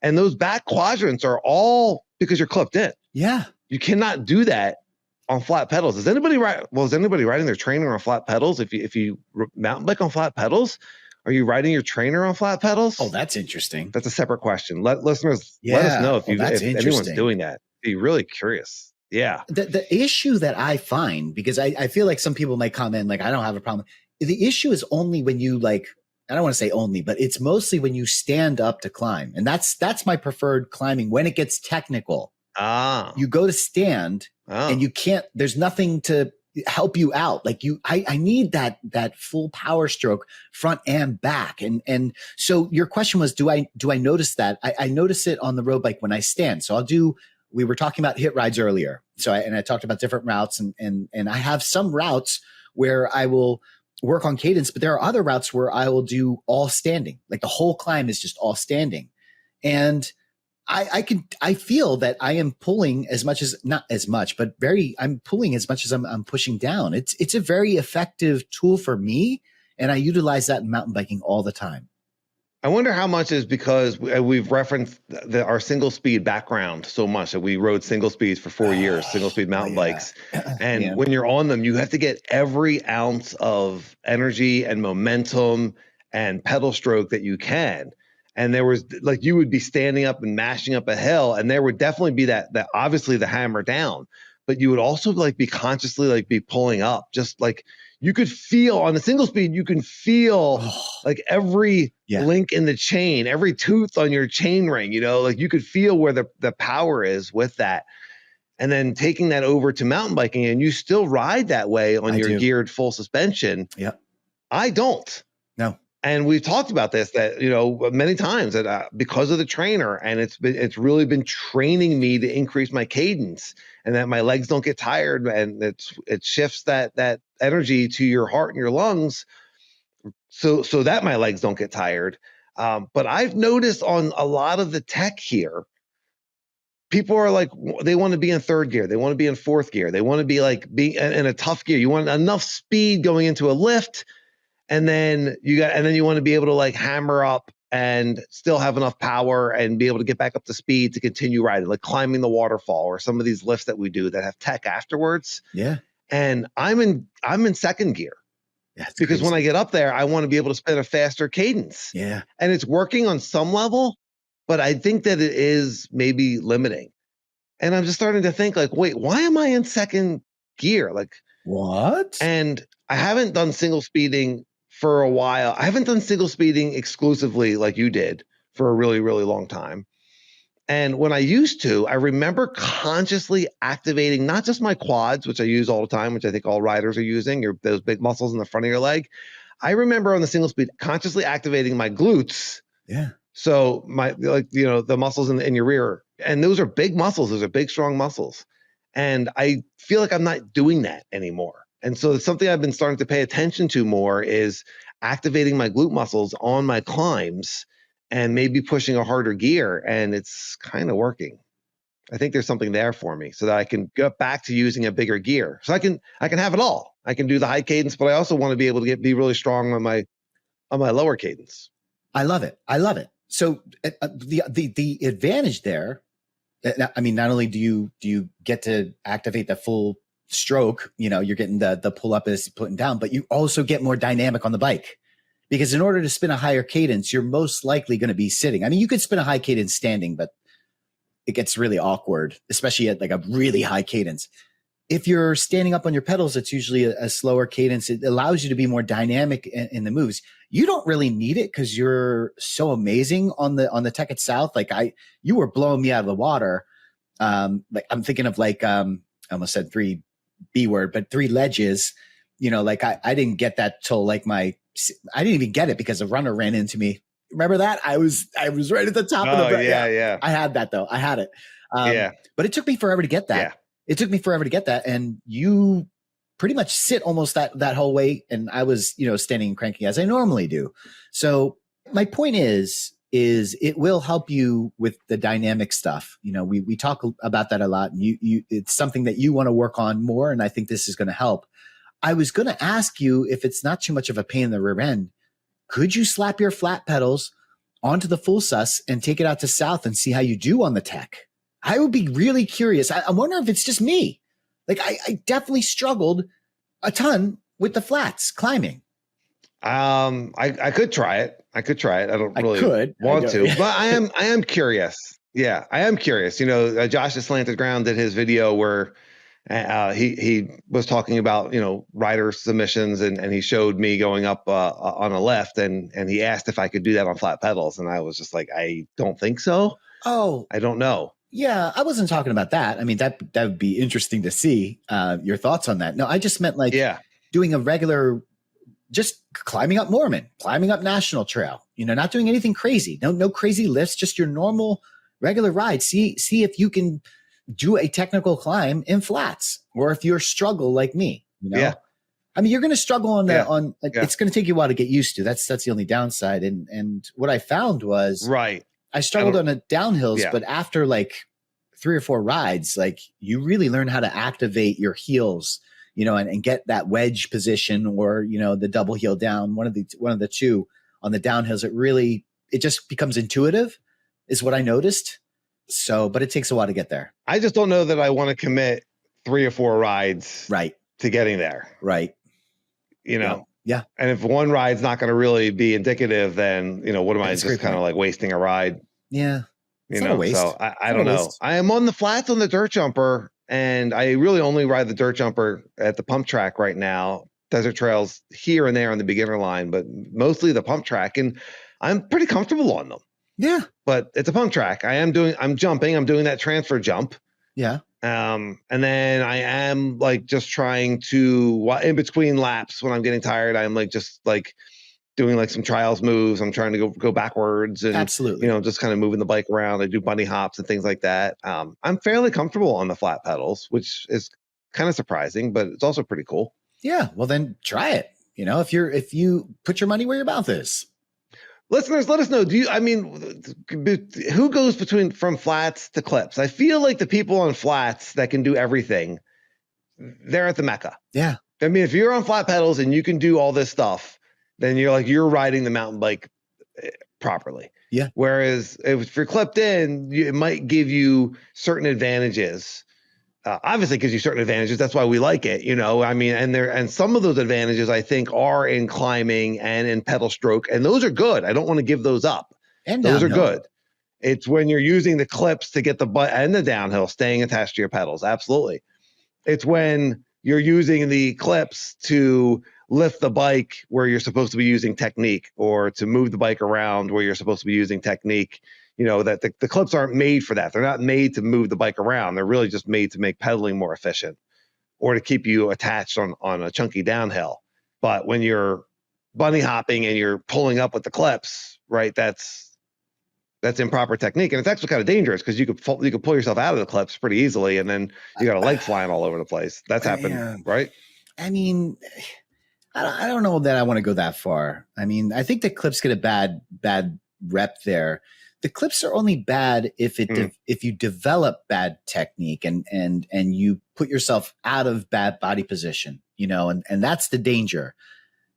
And those back quadrants are all because you're clipped in. Yeah. You cannot do that on flat pedals. Is anybody riding their trainer on flat pedals? If you mountain bike on flat pedals, are you riding your trainer on flat pedals? Oh, that's interesting. That's a separate question. Listeners, let us know if anyone's doing that. Be really curious. Yeah. The issue that I find, because I feel like some people might comment like, I don't have a problem. The issue is only when you I don't want to say only, but it's mostly when you stand up to climb. And that's my preferred climbing when it gets technical. You go to stand and you can't, there's nothing to help you out. Like I need that full power stroke front and back. And so your question was, do I notice that? I notice it on the road bike when I stand. So we were talking about HIIT rides earlier. So I talked about different routes and I have some routes where I will work on cadence, but there are other routes where I will do all standing. Like the whole climb is just all standing. And I feel that I am pulling as much as, not as much, but I'm pulling as much as I'm pushing down. It's a very effective tool for me. And I utilize that in mountain biking all the time. I wonder how much is because we've referenced our single speed background so much that we rode single speeds for 4 years, single speed mountain bikes. And when you're on them, you have to get every ounce of energy and momentum and pedal stroke that you can. And there was like, you would be standing up and mashing up a hill, and there would definitely be that obviously the hammer down, but you would also be consciously be pulling up, just like you could feel on the single speed, you can feel like every link in the chain, every tooth on your chain ring, like you could feel where the power is with that. And then taking that over to mountain biking, and you still ride that way on your geared full suspension. Yeah. I don't. No. And we've talked about this, that, many times that because of the trainer, and it's really been training me to increase my cadence, and that my legs don't get tired, and it shifts that energy to your heart and your lungs, so that my legs don't get tired. But I've noticed on a lot of the tech here, people are like, they want to be in 3rd gear, they want to be in 4th gear, they want to be being in a tough gear. You want enough speed going into a lift. And then you want to be able to hammer up and still have enough power and be able to get back up to speed to continue riding, like climbing the waterfall or some of these lifts that we do that have tech afterwards. Yeah. And I'm in 2nd gear. That's because crazy. when I get up there, I want to be able to spin a faster cadence. Yeah. And it's working on some level, but I think that it is maybe limiting. And I'm just starting to think wait, why am I in 2nd gear? What? And I haven't done single speeding for a while. I haven't done single speeding exclusively like you did for a really, really long time. And when I used to, I remember consciously activating not just my quads, which I use all the time, which I think all riders are using, those big muscles in the front of your leg. I remember on the single speed consciously activating my glutes. Yeah. So the muscles in your rear, and those are big muscles. Those are big, strong muscles. And I feel like I'm not doing that anymore. And so it's something I've been starting to pay attention to more, is activating my glute muscles on my climbs and maybe pushing a harder gear. And it's kind of working. I think there's something there for me so that I can get back to using a bigger gear. So I can have it all. I can do the high cadence, but I also want to be able to be really strong on my lower cadence. I love it. I love it. So the advantage there, I mean, not only do you get to activate the full stroke, you're getting the pull up as putting down, but you also get more dynamic on the bike, because in order to spin a higher cadence, you're most likely going to be sitting. I mean, you could spin a high cadence standing, but it gets really awkward, especially at like a really high cadence. If you're standing up on your pedals, it's usually a slower cadence. It allows you to be more dynamic in the moves. You don't really need it because you're so amazing on the Tech South. Like you were blowing me out of the water. Like I'm thinking of like, I almost said 3 B word, but 3 ledges, like I didn't get that till like I didn't even get it because a runner ran into me. Remember that? I was right at the top of the, yeah. I had that though. I had it. Yeah. But it took me forever to get that. Yeah. It took me forever to get that. And you pretty much sit almost that whole way. And I was, standing and cranking as I normally do. So my point is it will help you with the dynamic stuff. We talk about that a lot, and it's something that you want to work on more. And I think this is going to help. I was going to ask you, if it's not too much of a pain in the rear end, could you slap your flat pedals onto the full sus and take it out to South and see how you do on the Tech? I would be really curious. I wonder if it's just me. Like I definitely struggled a ton with the flats climbing. I could try it. I don't really want to, but I am curious. Yeah, I am curious. Josh at Slanted Ground did his video where he was talking about, rider submissions, and he showed me going up on a left, and he asked if I could do that on flat pedals. And I was just like, I don't think so. Oh, I don't know. Yeah, I wasn't talking about that. I mean, that would be interesting to see your thoughts on that. No, I just meant like doing a regular, just climbing up Mormon, climbing up National Trail, not doing anything crazy. No crazy lifts, just your normal regular ride. See if you can do a technical climb in flats, or if you're struggle like me, Yeah. I mean, you're going to struggle on it's going to take you a while to get used to. That's the only downside. And what I found was I struggled on the downhills, but after like 3 or 4 rides, like you really learn how to activate your heels, and get that wedge position, or, the double heel down, one of the two on the downhills. It just becomes intuitive is what I noticed. So, but it takes a while to get there. I just don't know that I want to commit 3 or 4 rides to getting there. Right. Yeah. And if one ride's not going to really be indicative, then, what am I just kind of like wasting a ride? Yeah. So I don't know. I am on the flats on the dirt jumper, and I really only ride the dirt jumper at the pump track right now. Desert trails here and there on the beginner line, but mostly the pump track. And I'm pretty comfortable on them. Yeah. But it's a pump track. I'm jumping. I'm doing that transfer jump. Yeah. And then I am like just trying to, in between laps when I'm getting tired, I'm like just like doing like some trials moves. I'm trying to go backwards and absolutely, just kind of moving the bike around. I do bunny hops and things like that. I'm fairly comfortable on the flat pedals, which is kind of surprising, but it's also pretty cool. Yeah. Well, then try it. If you put your money where your mouth is. Listeners, let us know. Who goes from flats to clips? I feel like the people on flats that can do everything, they're at the Mecca. Yeah. I mean, if you're on flat pedals and you can do all this stuff, then you're riding the mountain bike properly. Yeah. Whereas if you're clipped in, it might give you certain advantages. Obviously, it gives you certain advantages. That's why we like it, I mean, and some of those advantages I think are in climbing and in pedal stroke, and those are good. I don't want to give those up. And those are good. It's when you're using the clips to get the butt and the downhill, staying attached to your pedals. Absolutely. It's when you're using the clips to lift the bike where you're supposed to be using technique, or to move the bike around where you're supposed to be using technique. That the clips aren't made for that. They're not made to move the bike around. They're really just made to make pedaling more efficient, or to keep you attached on a chunky downhill. But when you're bunny hopping and you're pulling up with the clips, right, that's improper technique. And it's actually kind of dangerous, because you could pull yourself out of the clips pretty easily, and then you got a leg flying all over the place. That's happened, right? I mean, I don't know that I want to go that far. I mean, I think the clips get a bad rep there. The clips are only bad if you develop bad technique and you put yourself out of bad body position, and that's the danger.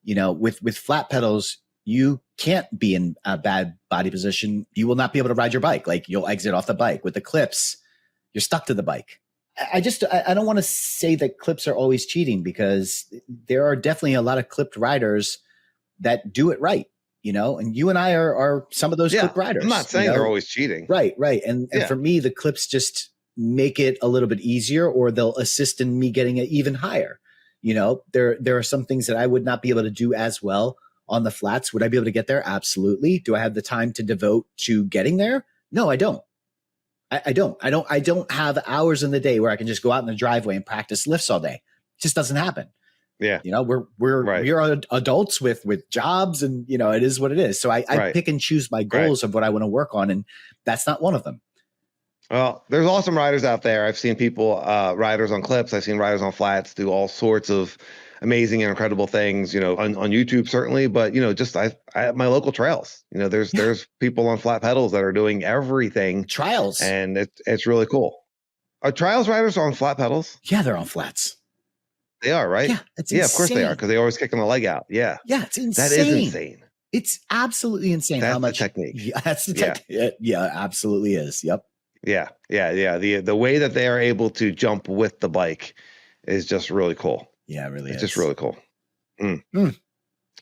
With flat pedals, you can't be in a bad body position. You will not be able to ride your bike. Like you'll exit off the bike. With the clips, you're stuck to the bike. I don't want to say that clips are always cheating, because there are definitely a lot of clipped riders that do it right, and you and I are some of those clipped riders. I'm not saying they're always cheating. Right. And for me, the clips just make it a little bit easier, or they'll assist in me getting it even higher. There are some things that I would not be able to do as well on the flats. Would I be able to get there? Absolutely. Do I have the time to devote to getting there? No, I don't. I don't have hours in the day where I can just go out in the driveway and practice lifts all day. It just doesn't happen. Yeah. We're adults with jobs, and it is what it is. So I pick and choose my goals of what I want to work on. And that's not one of them. Well, there's awesome riders out there. I've seen people, riders on clips. I've seen riders on flats do all sorts of amazing and incredible things, on YouTube certainly, but just I at my local trails, there's people on flat pedals that are doing everything. Trials. And it's really cool. Are trials riders on flat pedals? Yeah, they're on flats. They are, right? Yeah, it's insane. Of course they are, because they always kicking a leg out. Yeah. Yeah, it's insane. That is insane. It's absolutely insane. That's how much the technique. Yeah, that's the technique. Yeah, absolutely is. Yep. Yeah. The way that they are able to jump with the bike is just really cool. Yeah, it really is. It's just really cool. I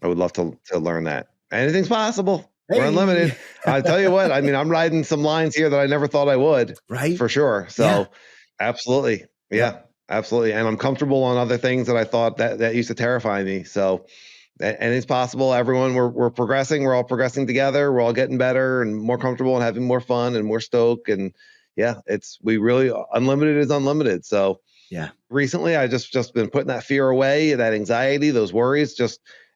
would love to learn that. Anything's possible. We're unlimited. I tell you what, I'm riding some lines here that I never thought I would. Right. For sure. So absolutely. Yeah, absolutely. And I'm comfortable on other things that I thought that used to terrify me. So anything's possible. Everyone, we're progressing. We're all progressing together. We're all getting better and more comfortable and having more fun and more stoke. And unlimited is unlimited. So recently I just been putting that fear away, that anxiety, those worries,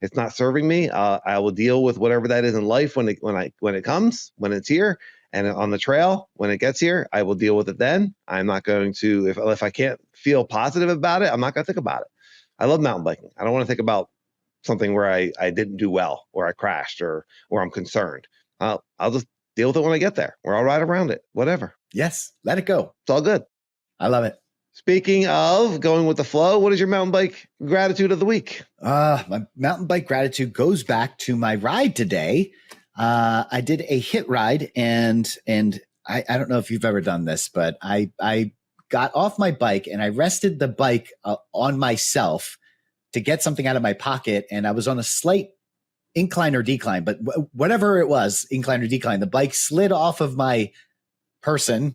it's not serving me. I will deal with whatever that is in life when it comes, when it's here, and on the trail, when it gets here, I will deal with it then. I'm not going to, if I can't feel positive about it, I'm not going to think about it. I love mountain biking. I don't want to think about something where I didn't do well, or I crashed, or I'm concerned. I'll just deal with it when I get there, or I'll ride around it, whatever. Yes. Let it go. It's all good. I love it. Speaking of going with the flow, what is your mountain bike gratitude of the week? My mountain bike gratitude goes back to my ride today. I did a HIIT ride, and I don't know if you've ever done this, but I got off my bike and I rested the bike on myself to get something out of my pocket. And I was on a slight incline or decline, but whatever it was, incline or decline, the bike slid off of my person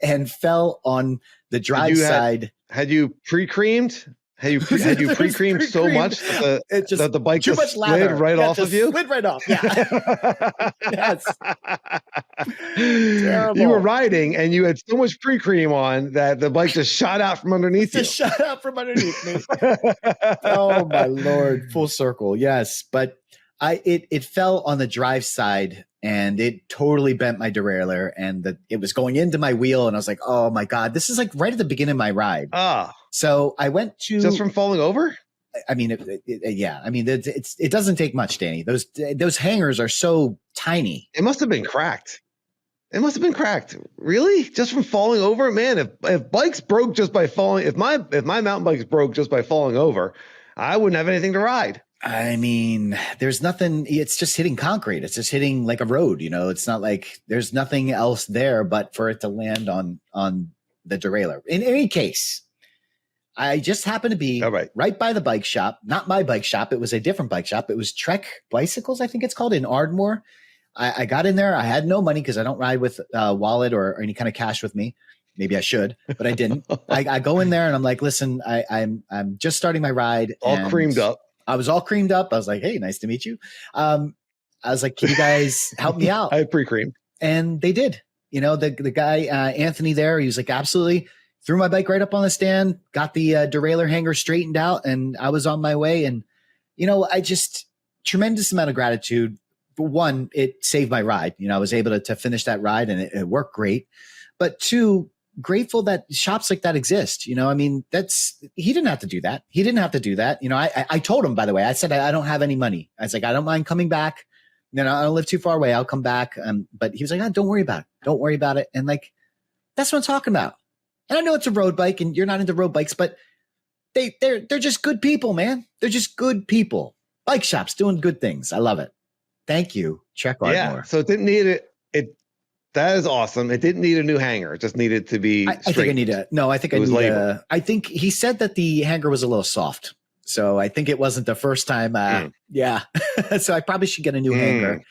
and fell on the drive side. Had you pre-creamed? Had you pre-creamed so much that the bike just slid right off of you? Slid right off. Yeah. Yes. Terrible. You were riding and you had so much pre-cream on that the bike just shot out from underneath you. Just shot out from underneath me. Oh my Lord. Full circle. Yes. But it fell on the drive side, and it totally bent my derailleur, and it was going into my wheel. And I was like, oh my God, this is like right at the beginning of my ride. So I went to just from falling over. It doesn't take much, Danny. Those hangers are so tiny. It must have been cracked. Really? Just from falling over? Man, if bikes broke just by falling, if my mountain bikes broke just by falling over, I wouldn't have anything to ride. There's nothing, it's just hitting concrete. It's just hitting like a road, it's not like there's nothing else there but for it to land on the derailleur. In any case, I just happened to be right by the bike shop, not my bike shop. It was a different bike shop. It was Trek Bicycles, I think it's called, in Ardmore. I got in there. I had no money because I don't ride with a wallet or any kind of cash with me. Maybe I should, but I didn't. I go in there and I'm like, listen, I'm just starting my ride. All creamed up. I was all creamed up. I was like, hey, nice to meet you. I was like, can you guys help me out? I had pre-creamed. And they did. The guy, Anthony there, he was like, absolutely. Threw my bike right up on the stand, got the derailleur hanger straightened out, and I was on my way. And, tremendous amount of gratitude. For one, it saved my ride. I was able to finish that ride, and it worked great. But two, grateful that shops like that exist. He didn't have to do that. I told him, by the way, I said, I don't have any money. I was like, I don't mind coming back. I don't live too far away. I'll come back. But he was like, don't worry about it. Don't worry about it. And that's what I'm talking about. And I know it's a road bike and you're not into road bikes, but they're just good people, man. They're just good people. Bike shops doing good things. I love it. Thank you, Trek Yeah. Ardmore. So it didn't need it. That is awesome. It didn't need a new hanger. It just needed to be I think I need a, no, I think it I was need labeled. I think he said that the hanger was a little soft. So I think it wasn't the first time. Yeah. So I probably should get a new hanger.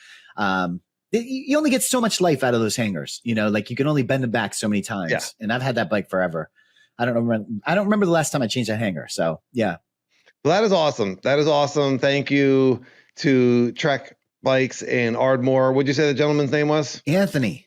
You only get so much life out of those hangers, you know, like you can only bend them back so many times. Yeah. And I've had that bike forever. I don't remember the last time I changed a hanger. So yeah. Well, that is awesome. That is awesome. Thank you to Trek Bikes in Ardmore. What'd you say the gentleman's name was? Anthony.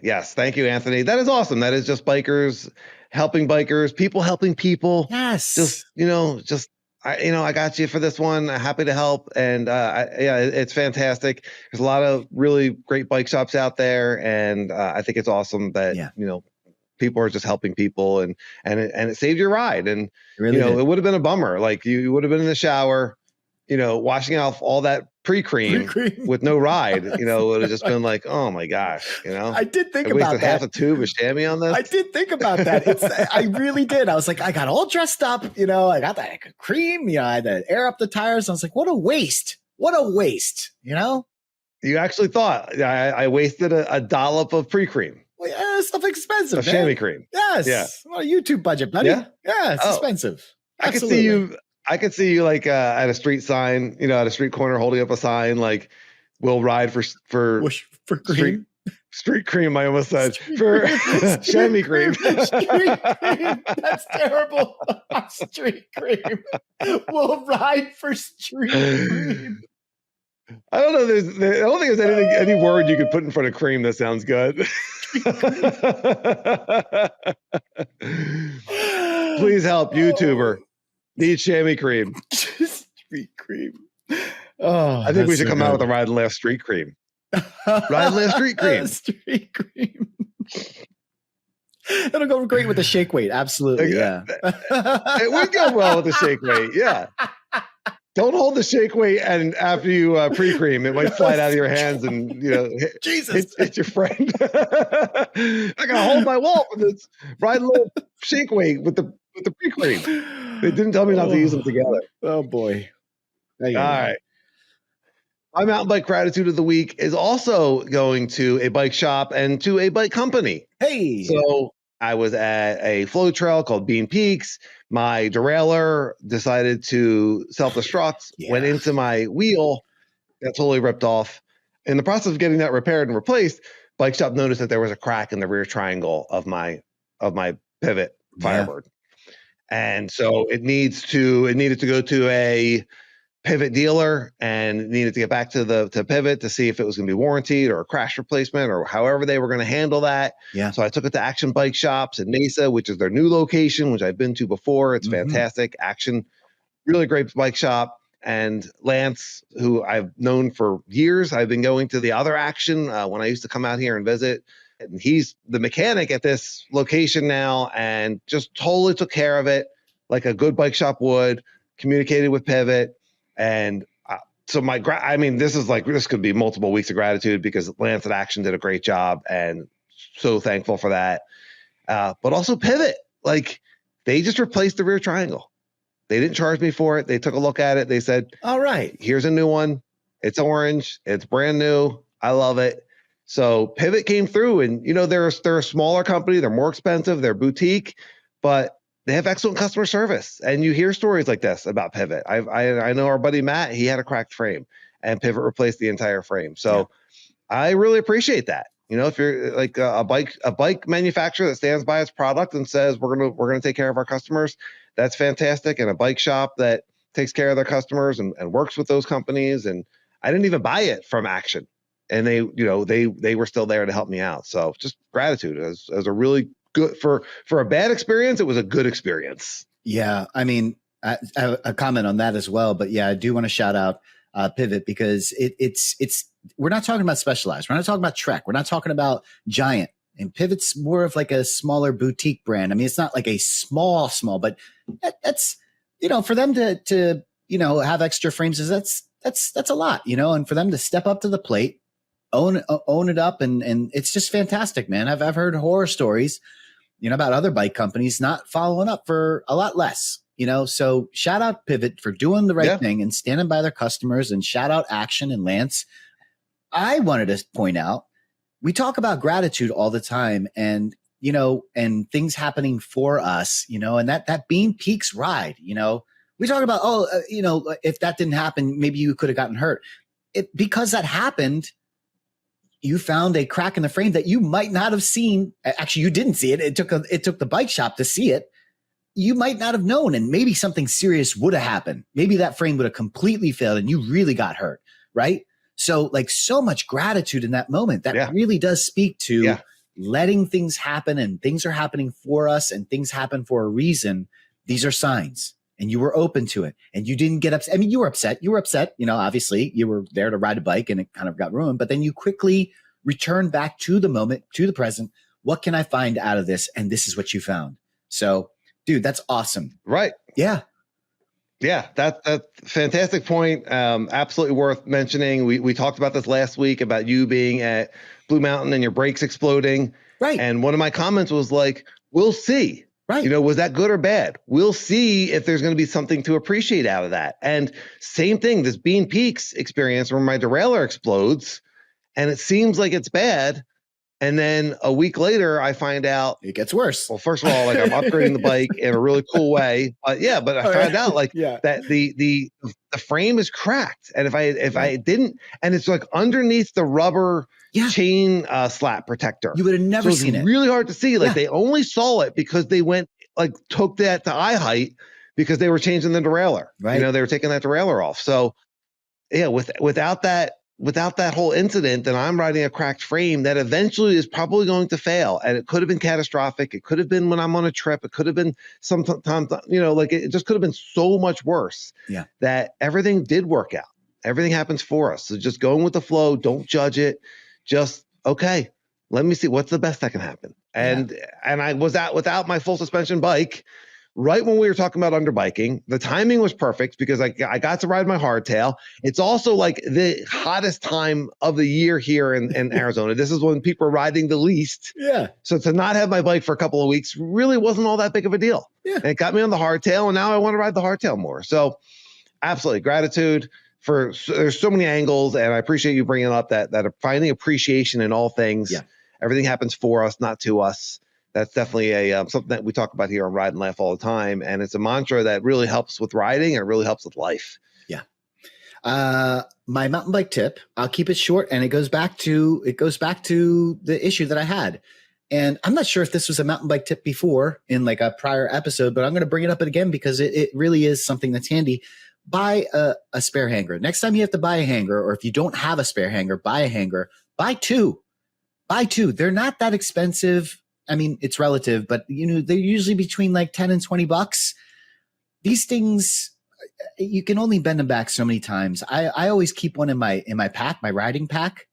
Yes. Thank you, Anthony. That is awesome. That is just bikers helping bikers, people helping people. Yes. I got you for this one. Happy to help. And it's fantastic. There's a lot of really great bike shops out there. And I think it's awesome that, people are just helping people and it saved your ride. And, really it would have been a bummer. Like you would have been in the shower, washing off all that pre-cream with no ride, it would have just been like, oh my gosh, I did think about that. Wasted half a tube of chamois on this. I did think about that. I really did. I was like, I got all dressed up, I got that cream, I had to air up the tires. I was like, what a waste. You actually thought I wasted a dollop of pre-cream. Well, yeah, stuff expensive. Of chamois cream. Yes. Yeah. Well, a YouTube budget, buddy. Yeah, it's expensive. Absolutely. I could see you like at a street sign, at a street corner holding up a sign like we'll ride for cream. Street cream, I almost said. For chamois cream. Street cream. That's terrible. Street cream. We'll ride for street cream. I don't know. I don't think there's any word you could put in front of cream that sounds good. Please help, YouTuber. Need chamois cream. Street cream. Oh, I think we should come out with a Ride Laugh Street Cream. Ride Laugh Street Cream. Street cream. It'll go great with the shake weight. Absolutely. Yeah. It would go well with the shake weight. Yeah. Don't hold the shake weight, and after you pre-cream, it might slide out of your hands and hit your friend. I gotta hold my wall with this Ride Laugh shake weight with the pre-cream. They didn't tell me not to use them together. Oh boy! All right. My mountain bike gratitude of the week is also going to a bike shop and to a bike company. Hey! So I was at a flow trail called Bean Peaks. My derailleur decided to self-destruct, went into my wheel, got totally ripped off. In the process of getting that repaired and replaced, bike shop noticed that there was a crack in the rear triangle of my pivot Firebird. And so it needed to go to a pivot dealer and needed to get back to pivot to see if it was going to be warranted or a crash replacement or however they were going to handle that. Yeah. So I took it to Action Bike Shops in Mesa, which is their new location, which I've been to before. It's fantastic. Action, really great bike shop. And Lance, who I've known for years, I've been going to the other Action when I used to come out here and visit. And he's the mechanic at this location now and just totally took care of it like a good bike shop would, communicated with Pivot. And so this could be multiple weeks of gratitude because Lance at Action did a great job and so thankful for that. But also Pivot, like they just replaced the rear triangle. They didn't charge me for it. They took a look at it. They said, all right, here's a new one. It's orange. It's brand new. I love it. So Pivot came through and, they're a smaller company. They're more expensive. They're boutique, but they have excellent customer service. And you hear stories like this about Pivot. I know our buddy Matt, he had a cracked frame and Pivot replaced the entire frame. So I really appreciate that. If you're like a bike manufacturer that stands by its product and says, we're going to take care of our customers, that's fantastic. And a bike shop that takes care of their customers and works with those companies. And I didn't even buy it from Action. And they were still there to help me out. So just gratitude as a really good for a bad experience. It was a good experience. Yeah. I mean, I have a comment on that as well, but yeah, I do want to shout out Pivot because it's we're not talking about Specialized. We're not talking about Trek. We're not talking about Giant. And Pivot's more of like a smaller boutique brand. I mean, it's not like a small, but that's, for them to have extra frames that's a lot, and for them to step up to the plate, own it up. And it's just fantastic, man. I've heard horror stories, about other bike companies not following up for a lot less. So shout out Pivot for doing the right thing and standing by their customers, and shout out Action and Lance. I wanted to point out, we talk about gratitude all the time, and and things happening for us, and that Bean Peaks ride, we talk about, if that didn't happen, maybe you could have gotten hurt. Because that happened, you found a crack in the frame that you might not have seen. Actually, you didn't see it. It took the bike shop to see it. You might not have known, and maybe something serious would have happened. Maybe that frame would have completely failed and you really got hurt, right? So so much gratitude in that moment. That really does speak to letting things happen, and things are happening for us, and things happen for a reason. These are signs, and you were open to it, and you didn't get upset. I mean, you were upset. Obviously you were there to ride a bike and it kind of got ruined, but then you quickly returned back to the moment, to the present. What can I find out of this? And this is what you found. So, dude, that's awesome. Right. Yeah. Yeah, that's fantastic point. Absolutely worth mentioning. We talked about this last week about you being at Blue Mountain and your brakes exploding. Right. And one of my comments was like, we'll see. Right. Was that good or bad? We'll see if there's going to be something to appreciate out of that. And same thing, this Bean Peaks experience where my derailleur explodes and it seems like it's bad. And then a week later, I find out it gets worse. Well, first of all, I'm upgrading the bike in a really cool way. But I found out that the frame is cracked. And if I didn't, and it's underneath the rubber chain slap protector, you would have never seen it. It's really hard to see. They only saw it because they went took that to eye height because they were changing the derailleur. Right. They were taking that derailleur off. So without that whole incident, then I'm riding a cracked frame that eventually is probably going to fail. And it could have been catastrophic. It could have been when I'm on a trip. It could have been sometimes, it just could have been so much worse that everything did work out. Everything happens for us. So just going with the flow, don't judge it. Just, okay, let me see what's the best that can happen. And I was out without my full suspension bike right when we were talking about underbiking. The timing was perfect because I got to ride my hardtail. It's also the hottest time of the year here in Arizona. This is when people are riding the least. Yeah. So to not have my bike for a couple of weeks really wasn't all that big of a deal. Yeah. And it got me on the hardtail, and now I want to ride the hardtail more. So absolutely gratitude there's so many angles, and I appreciate you bringing up that finding appreciation in all things. Yeah. Everything happens for us, not to us. That's definitely something that we talk about here on Ride and Laugh all the time. And it's a mantra that really helps with riding and it really helps with life. Yeah. My mountain bike tip, I'll keep it short, and it goes back to the issue that I had. And I'm not sure if this was a mountain bike tip before in a prior episode, but I'm going to bring it up again because it really is something that's handy. Buy a spare hanger. Next time you have to buy a hanger, or if you don't have a spare hanger, buy a hanger. Buy two. They're not that expensive. I mean, it's relative, but they're usually between $10 and $20. These things, you can only bend them back so many times. I always keep one in my pack, my riding pack,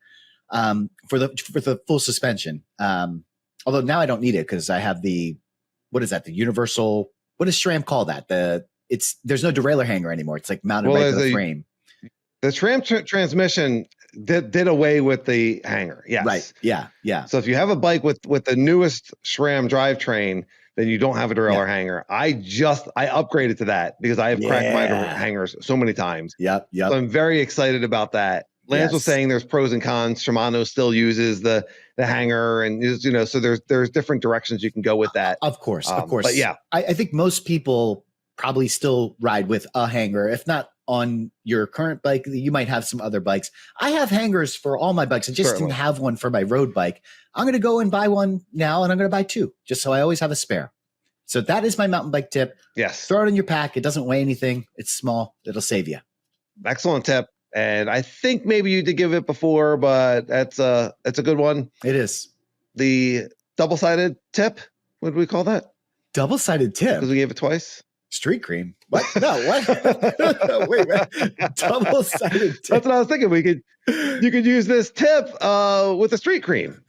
for the full suspension. Although now I don't need it because I have the universal, what does SRAM call that? There's no derailleur hanger anymore. It's mounted right to the frame. The SRAM transmission did away with the hanger. Yes. Right. Yeah. Yeah. So if you have a bike with the newest SRAM drivetrain, then you don't have a derailleur hanger. I upgraded to that because I have cracked my hangers so many times. Yep. So I'm very excited about that. Lance was saying there's pros and cons. Shimano still uses the hanger, and so there's different directions you can go with that. Of course. But yeah, I think most people probably still ride with a hanger. If not on your current bike, you might have some other bikes. I have hangers for all my bikes. I just didn't have one for my road bike. I'm going to go and buy one now, and I'm going to buy two just so I always have a spare. So that is my mountain bike tip. Yes. Throw it in your pack. It doesn't weigh anything. It's small. It'll save you. Excellent tip. And I think maybe you did give it before, but it's a good one. It is. The double-sided tip. What do we call that? Double-sided tip? Because we gave it twice. Street cream. What? No, what? Wait. Double-sided tip. That's what I was thinking. You could use this tip with a street cream.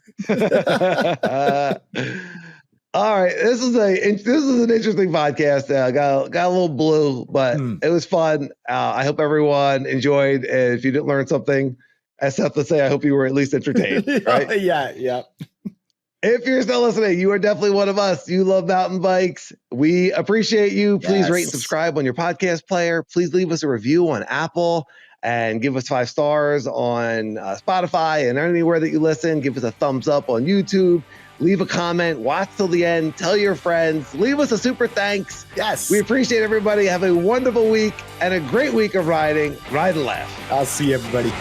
All right, this is an interesting podcast. Got a little blue, but it was fun. I hope everyone enjoyed. And if you didn't learn something, I have to say, I hope you were at least entertained. Right? Yeah. If you're still listening, you are definitely one of us. You love mountain bikes. We appreciate you. Please rate and subscribe on your podcast player. Please leave us a review on Apple and give us 5 stars on Spotify and anywhere that you listen. Give us a thumbs up on YouTube. Leave a comment. Watch till the end. Tell your friends. Leave us a super thanks. Yes. We appreciate everybody. Have a wonderful week and a great week of riding. Ride and laugh. I'll see everybody.